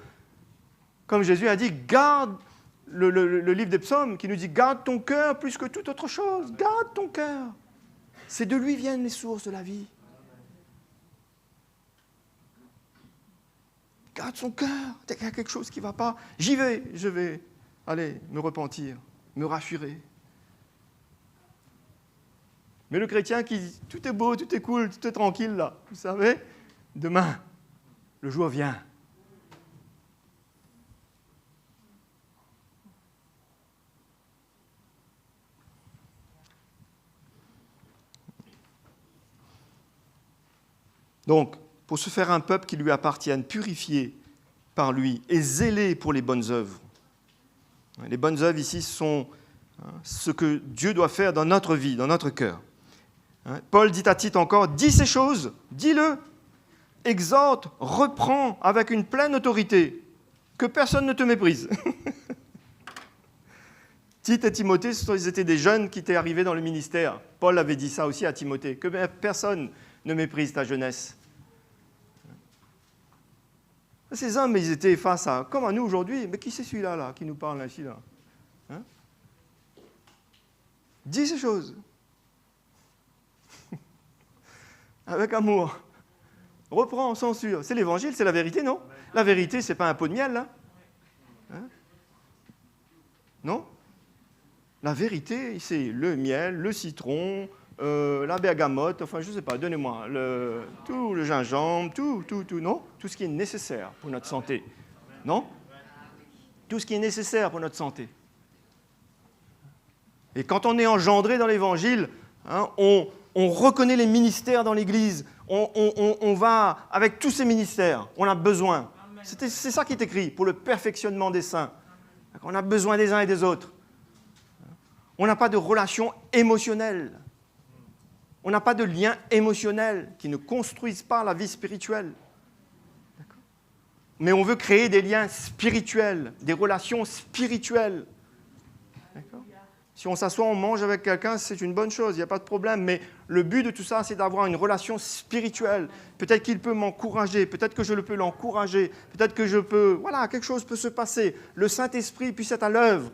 Comme Jésus a dit, garde le livre des psaumes qui nous dit, garde ton cœur plus que toute autre chose. Garde ton cœur. C'est de lui viennent les sources de la vie. Garde son cœur. Dès qu'il y a quelque chose qui ne va pas, je vais aller me repentir, me rassurer. Mais le chrétien qui dit, tout est beau, tout est cool, tout est tranquille là, vous savez, demain, le jour vient. Donc, pour se faire un peuple qui lui appartienne, purifié par lui et zélé pour les bonnes œuvres. Les bonnes œuvres ici sont ce que Dieu doit faire dans notre vie, dans notre cœur. Paul dit à Tite encore, dis ces choses, dis-le, exhorte, reprends avec une pleine autorité, que personne ne te méprise. Tite et Timothée, ils étaient des jeunes qui étaient arrivés dans le ministère. Paul avait dit ça aussi à Timothée, que personne ne méprise ta jeunesse. Ces hommes, ils étaient face à, comme à nous aujourd'hui, mais qui c'est celui-là là, qui nous parle ainsi là? Dis ces choses. Avec amour. Reprends, censure. C'est l'évangile, c'est la vérité, non? La vérité, ce n'est pas un pot de miel, là. Non? La vérité, c'est le miel, le citron, la bergamote, enfin, je ne sais pas, donnez-moi tout le gingembre, tout, non? Tout ce qui est nécessaire pour notre santé. Non? Tout ce qui est nécessaire pour notre santé. Et quand on est engendré dans l'Évangile, on reconnaît les ministères dans l'Église, on va avec tous ces ministères. On a besoin. C'est ça qui est écrit, pour le perfectionnement des saints. On a besoin des uns et des autres. On n'a pas de relation émotionnelle. On n'a pas de lien émotionnel qui ne construisent pas la vie spirituelle. Mais on veut créer des liens spirituels, des relations spirituelles. D'accord ? Si on s'assoit, on mange avec quelqu'un, c'est une bonne chose, il n'y a pas de problème. Mais le but de tout ça, c'est d'avoir une relation spirituelle. Peut-être qu'il peut m'encourager, peut-être que je le peux l'encourager, peut-être que je peux... Voilà, quelque chose peut se passer. Le Saint-Esprit puisse être à l'œuvre.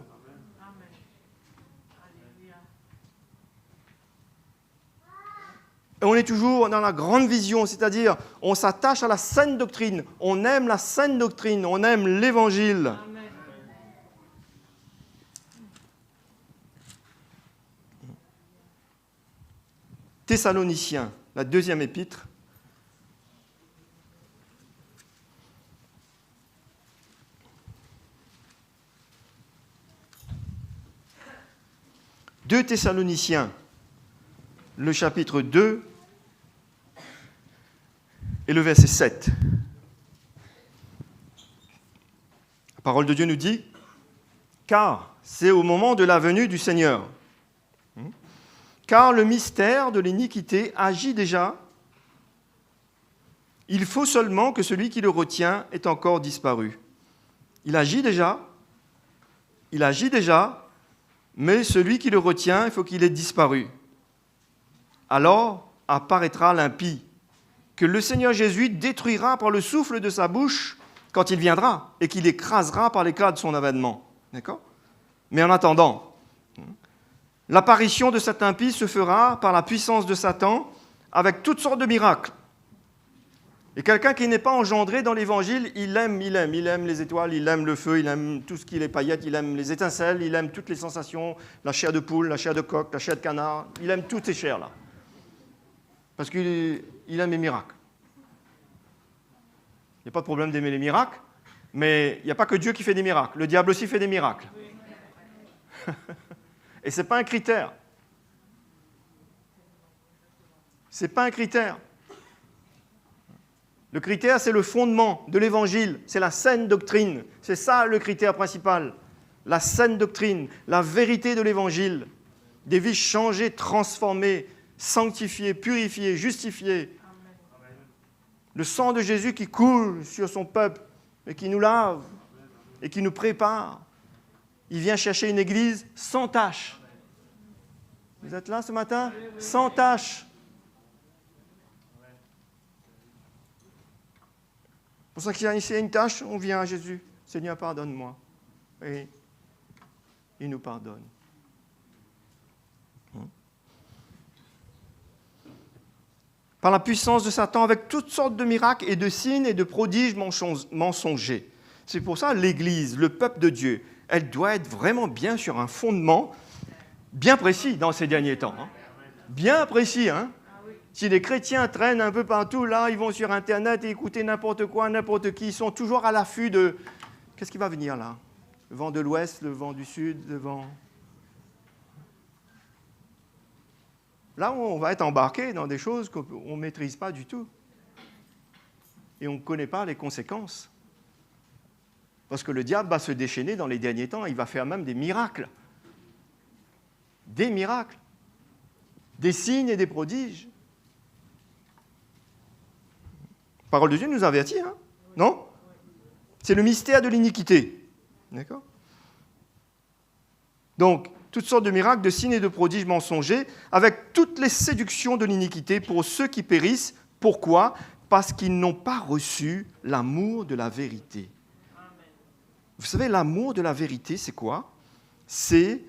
Et on est toujours dans la grande vision, c'est-à-dire on s'attache à la saine doctrine, on aime la saine doctrine, on aime l'Évangile. Amen. Thessaloniciens, la deuxième épître. Deux Thessaloniciens, le chapitre 2 et le verset 7. La parole de Dieu nous dit, « Car c'est au moment de la venue du Seigneur. Car le mystère de l'iniquité agit déjà. Il faut seulement que celui qui le retient ait encore disparu. » Il agit déjà, mais celui qui le retient, il faut qu'il ait disparu. Alors apparaîtra l'impie, que le Seigneur Jésus détruira par le souffle de sa bouche quand il viendra, et qu'il écrasera par l'éclat de son avènement. D'accord ? Mais en attendant, l'apparition de cet impie se fera par la puissance de Satan, avec toutes sortes de miracles. Et quelqu'un qui n'est pas engendré dans l'Évangile, il aime les étoiles, il aime le feu, il aime tout ce qui est les paillettes, il aime les étincelles, il aime toutes les sensations, la chair de poule, la chair de coq, la chair de canard, il aime toutes ces chairs-là. Parce qu'il aime les miracles. Il n'y a pas de problème d'aimer les miracles, mais il n'y a pas que Dieu qui fait des miracles. Le diable aussi fait des miracles. Et ce n'est pas un critère. Ce n'est pas un critère. Le critère, c'est le fondement de l'Évangile, c'est la saine doctrine. C'est ça le critère principal. La saine doctrine, la vérité de l'Évangile. Des vies changées, transformées, sanctifiées, purifiées, justifiées. Amen. Le sang de Jésus qui coule sur son peuple et qui nous lave et qui nous prépare. Il vient chercher une église sans tache. Vous êtes là ce matin ? Sans tache. C'est pour ça qu'il y a ici une tâche, on vient à Jésus. Seigneur, pardonne-moi. Et il nous pardonne. Par la puissance de Satan, avec toutes sortes de miracles et de signes et de prodiges mensongers. C'est pour ça l'Église, le peuple de Dieu, elle doit être vraiment bien sur un fondement bien précis dans ces derniers temps. Hein. Bien précis, hein. Si les chrétiens traînent un peu partout, là, ils vont sur Internet et écouter n'importe quoi, n'importe qui, ils sont toujours à l'affût de... Qu'est-ce qui va venir là ? Le vent de l'ouest, le vent du sud, le vent... Là, on va être embarqué dans des choses qu'on ne maîtrise pas du tout. Et on ne connaît pas les conséquences. Parce que le diable va se déchaîner dans les derniers temps, il va faire même des miracles. Des miracles. Des signes et des prodiges. La parole de Dieu nous avertit, hein ? Non ? C'est le mystère de l'iniquité. D'accord ? Donc, toutes sortes de miracles, de signes et de prodiges mensongers, avec toutes les séductions de l'iniquité pour ceux qui périssent. Pourquoi ? Parce qu'ils n'ont pas reçu l'amour de la vérité. Amen. Vous savez, l'amour de la vérité, c'est quoi ? C'est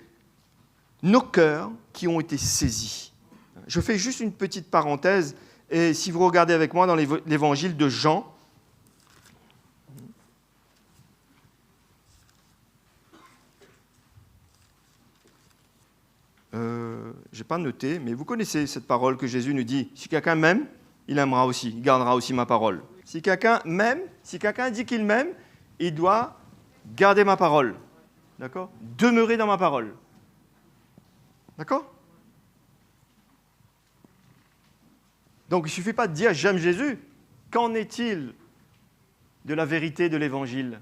nos cœurs qui ont été saisis. Je fais juste une petite parenthèse. Et si vous regardez avec moi dans l'évangile de Jean, je n'ai pas noté, mais vous connaissez cette parole que Jésus nous dit, si quelqu'un m'aime, il aimera aussi, il gardera aussi ma parole. Si quelqu'un m'aime, si quelqu'un dit qu'il m'aime, il doit garder ma parole. D'accord ? Demeurer dans ma parole. D'accord ? Donc il ne suffit pas de dire « j'aime Jésus ». Qu'en est-il de la vérité de l'Évangile?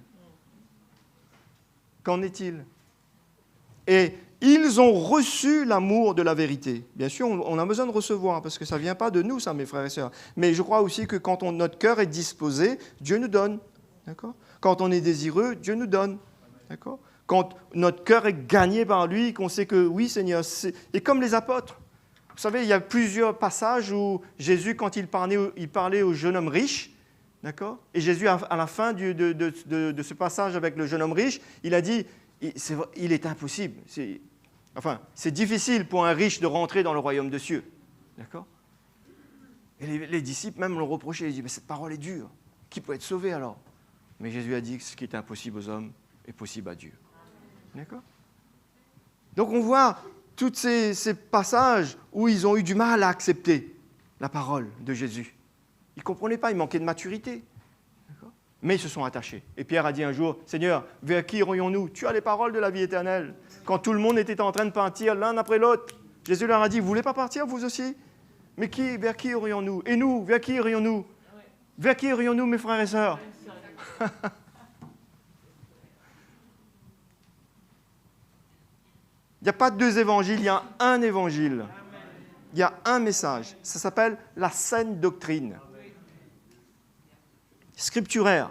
Qu'en est-il? Et ils ont reçu l'amour de la vérité. Bien sûr, on a besoin de recevoir, parce que ça ne vient pas de nous, ça, mes frères et sœurs. Mais je crois aussi que quand notre cœur est disposé, Dieu nous donne. D'accord? Quand on est désireux, Dieu nous donne. D'accord? Quand notre cœur est gagné par lui, qu'on sait que oui, Seigneur, et comme les apôtres. Vous savez, il y a plusieurs passages où Jésus, quand il parlait au jeune homme riche, d'accord? Et Jésus, à la fin de ce passage avec le jeune homme riche, il a dit, il est impossible, c'est difficile pour un riche de rentrer dans le royaume des cieux. D'accord? Et les disciples même l'ont reproché, ils disent, mais cette parole est dure, qui peut être sauvé alors? Mais Jésus a dit que ce qui est impossible aux hommes est possible à Dieu. D'accord? Donc on voit tous ces passages où ils ont eu du mal à accepter la parole de Jésus. Ils ne comprenaient pas, ils manquaient de maturité. D'accord? Mais ils se sont attachés. Et Pierre a dit un jour, « Seigneur, vers qui irions-nous? Tu as les paroles de la vie éternelle. » Quand tout le monde était en train de partir l'un après l'autre, Jésus leur a dit, « Vous ne voulez pas partir, vous aussi? Mais vers qui irions-nous? Et nous, vers qui irions-nous? Vers qui irions-nous, mes frères et sœurs? » Il n'y a pas deux évangiles, il y a un évangile. Il y a un message. Ça s'appelle la saine doctrine. Scripturaire.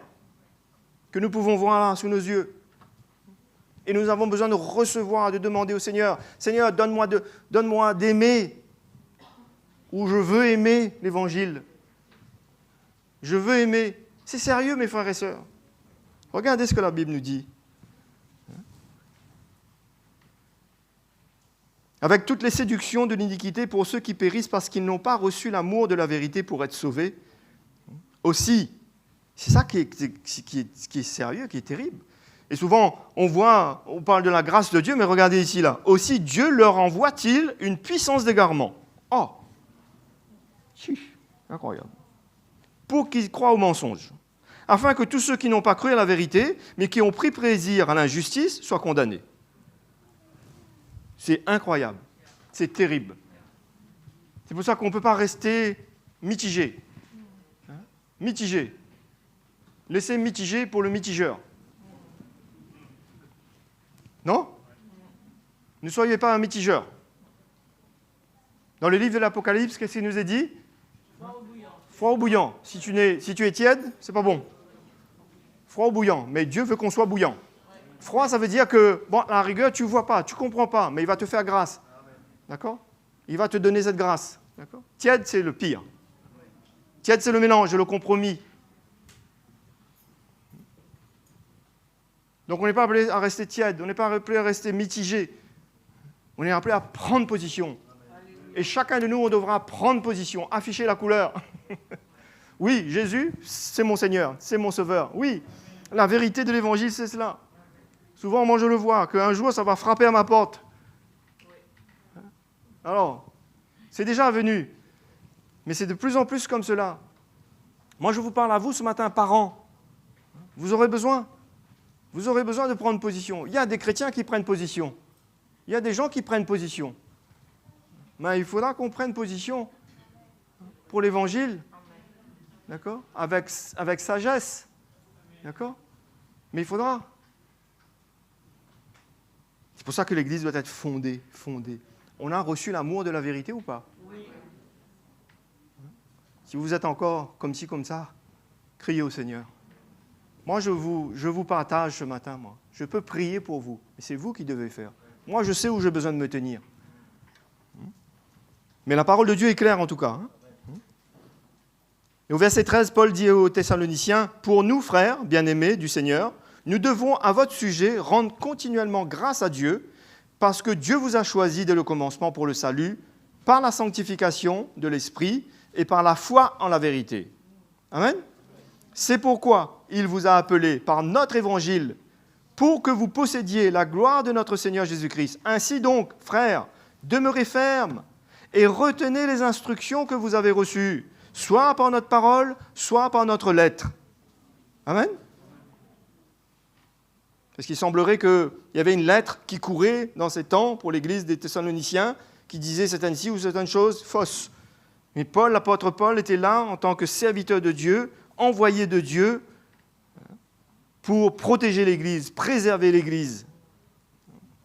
Que nous pouvons voir là, sous nos yeux. Et nous avons besoin de recevoir, de demander au Seigneur, « Seigneur, donne-moi d'aimer. » Ou « Je veux aimer l'évangile. » Je veux aimer. C'est sérieux, mes frères et sœurs. Regardez ce que la Bible nous dit. Avec toutes les séductions de l'iniquité pour ceux qui périssent parce qu'ils n'ont pas reçu l'amour de la vérité pour être sauvés. Aussi, c'est ça qui est sérieux, qui est terrible. Et souvent, on parle de la grâce de Dieu, mais regardez ici, là. Aussi, Dieu leur envoie-t-il une puissance d'égarement. Oh! Incroyable. Pour qu'ils croient au mensonge. Afin que tous ceux qui n'ont pas cru à la vérité, mais qui ont pris plaisir à l'injustice, soient condamnés. C'est incroyable. C'est terrible. C'est pour ça qu'on ne peut pas rester mitigé. Mitigé. Laissez mitigé pour le mitigeur. Non? Ne soyez pas un mitigeur. Dans le livre de l'Apocalypse, qu'est-ce qu'il nous est dit? Froid ou bouillant. Froid ou bouillant. Si tu es tiède, c'est pas bon. Froid ou bouillant. Mais Dieu veut qu'on soit bouillant. Froid, ça veut dire que, bon, à la rigueur, tu ne vois pas, tu ne comprends pas, mais il va te faire grâce. D'accord? Il va te donner cette grâce. D'accord? Tiède, c'est le pire. Tiède, c'est le mélange, le compromis. Donc on n'est pas appelé à rester tiède, on n'est pas appelé à rester mitigé. On est appelé à prendre position. Et chacun de nous, on devra prendre position, afficher la couleur. Oui, Jésus, c'est mon Seigneur, c'est mon Sauveur. Oui, la vérité de l'Évangile, c'est cela. Souvent, moi, je le vois, qu'un jour, ça va frapper à ma porte. Alors, c'est déjà venu. Mais c'est de plus en plus comme cela. Moi, je vous parle à vous ce matin, parents. Vous aurez besoin. Vous aurez besoin de prendre position. Il y a des chrétiens qui prennent position. Il y a des gens qui prennent position. Mais il faudra qu'on prenne position pour l'Évangile. D'accord? Avec sagesse. D'accord? Mais il faudra. C'est pour ça que l'Église doit être fondée. On a reçu l'amour de la vérité ou pas? Oui. Si vous êtes encore comme ci, comme ça, criez au Seigneur. Moi, je vous partage ce matin, moi. Je peux prier pour vous, mais c'est vous qui devez faire. Moi, je sais où j'ai besoin de me tenir. Mais la parole de Dieu est claire en tout cas. Et au verset 13, Paul dit aux Thessaloniciens, « Pour nous, frères, bien-aimés du Seigneur, nous devons à votre sujet rendre continuellement grâce à Dieu, parce que Dieu vous a choisi dès le commencement pour le salut, par la sanctification de l'Esprit et par la foi en la vérité. » Amen. C'est pourquoi il vous a appelé par notre évangile pour que vous possédiez la gloire de notre Seigneur Jésus-Christ. Ainsi donc, frères, demeurez fermes et retenez les instructions que vous avez reçues, soit par notre parole, soit par notre lettre. Amen. Parce qu'il semblerait qu'il y avait une lettre qui courait dans ces temps pour l'église des Thessaloniciens qui disait certaines ci ou certaines choses fausses. Mais Paul, l'apôtre Paul, était là en tant que serviteur de Dieu, envoyé de Dieu pour protéger l'Église, préserver l'Église.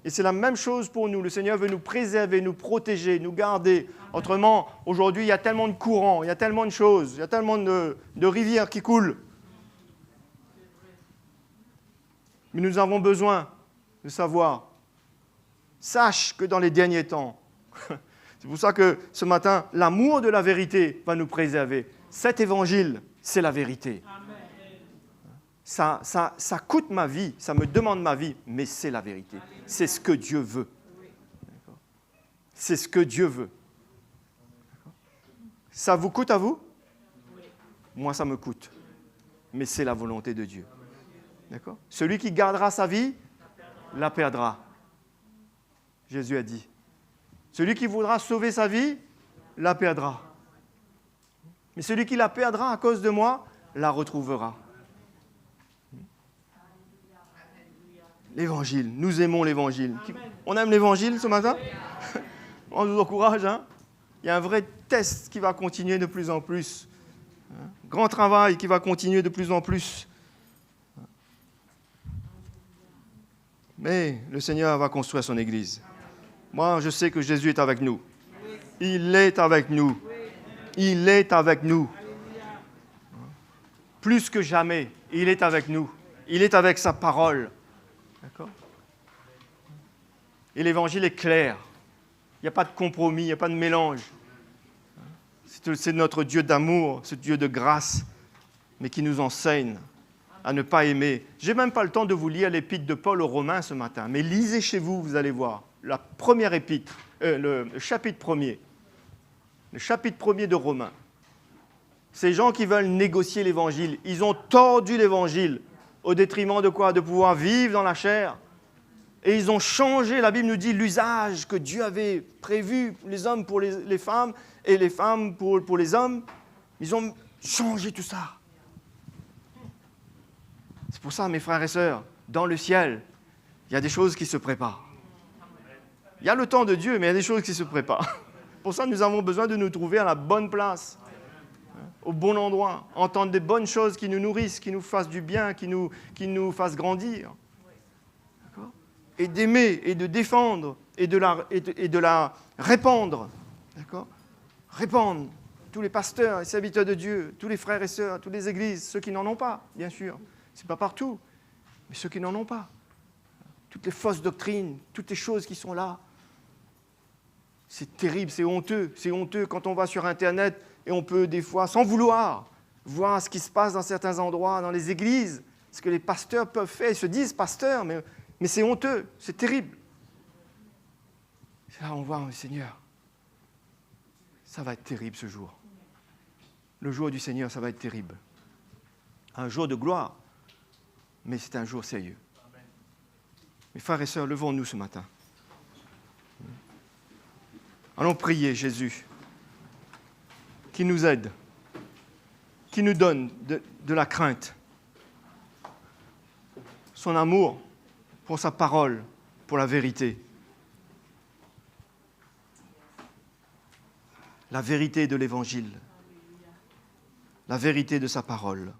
Et c'est la même chose pour nous. Le Seigneur veut nous préserver, nous protéger, nous garder. Autrement, aujourd'hui, il y a tellement de courants, il y a tellement de choses, il y a tellement de rivières qui coulent. Mais nous avons besoin de savoir. Sache que dans les derniers temps, c'est pour ça que ce matin, l'amour de la vérité va nous préserver. Cet évangile, c'est la vérité. Ça coûte ma vie, ça me demande ma vie, mais c'est la vérité. C'est ce que Dieu veut. C'est ce que Dieu veut. Ça vous coûte à vous? Moi, ça me coûte. Mais c'est la volonté de Dieu. D'accord? Celui qui gardera sa vie, la perdra. Jésus a dit. Celui qui voudra sauver sa vie, la perdra. Mais celui qui la perdra à cause de moi, la retrouvera. L'évangile, nous aimons l'évangile. On aime l'évangile ce matin? On nous encourage, hein? Il y a un vrai test qui va continuer de plus en plus. Grand travail qui va continuer de plus en plus. Mais le Seigneur va construire son Église. Moi, je sais que Jésus est avec nous. Il est avec nous. Il est avec nous. Plus que jamais, il est avec nous. Il est avec sa parole. D'accord? Et l'évangile est clair. Il n'y a pas de compromis, il n'y a pas de mélange. C'est notre Dieu d'amour, ce Dieu de grâce, mais qui nous enseigne à ne pas aimer. Je n'ai même pas le temps de vous lire l'épître de Paul aux Romains ce matin, mais lisez chez vous, vous allez voir. La première épître, le chapitre premier. Le chapitre premier de Romains. Ces gens qui veulent négocier l'évangile, ils ont tordu l'évangile au détriment de quoi? De pouvoir vivre dans la chair. Et ils ont changé, la Bible nous dit, l'usage que Dieu avait prévu, les hommes pour les femmes et les femmes pour les hommes. Ils ont changé tout ça. C'est pour ça, mes frères et sœurs, dans le ciel, il y a des choses qui se préparent. Il y a le temps de Dieu, mais il y a des choses qui se préparent. Pour ça, nous avons besoin de nous trouver à la bonne place, au bon endroit, entendre des bonnes choses qui nous nourrissent, qui nous fassent du bien, qui nous fassent grandir. D'accord? Et d'aimer, et de défendre, et de la répandre. D'accord? Répandre. Tous les pasteurs et serviteurs de Dieu, tous les frères et sœurs, toutes les églises, ceux qui n'en ont pas, bien sûr. Ce n'est pas partout, mais ceux qui n'en ont pas. Toutes les fausses doctrines, toutes les choses qui sont là. C'est terrible, c'est honteux. C'est honteux quand on va sur Internet et on peut des fois, sans vouloir, voir ce qui se passe dans certains endroits, dans les églises, ce que les pasteurs peuvent faire. Ils se disent pasteurs, mais c'est honteux, c'est terrible. C'est là où on voit, Seigneur, ça va être terrible ce jour. Le jour du Seigneur, ça va être terrible. Un jour de gloire, mais c'est un jour sérieux. Mes frères et sœurs, levons-nous ce matin. Allons prier Jésus, qui nous aide, qui nous donne de la crainte, son amour pour sa parole, pour la vérité. La vérité de l'Évangile, la vérité de sa parole.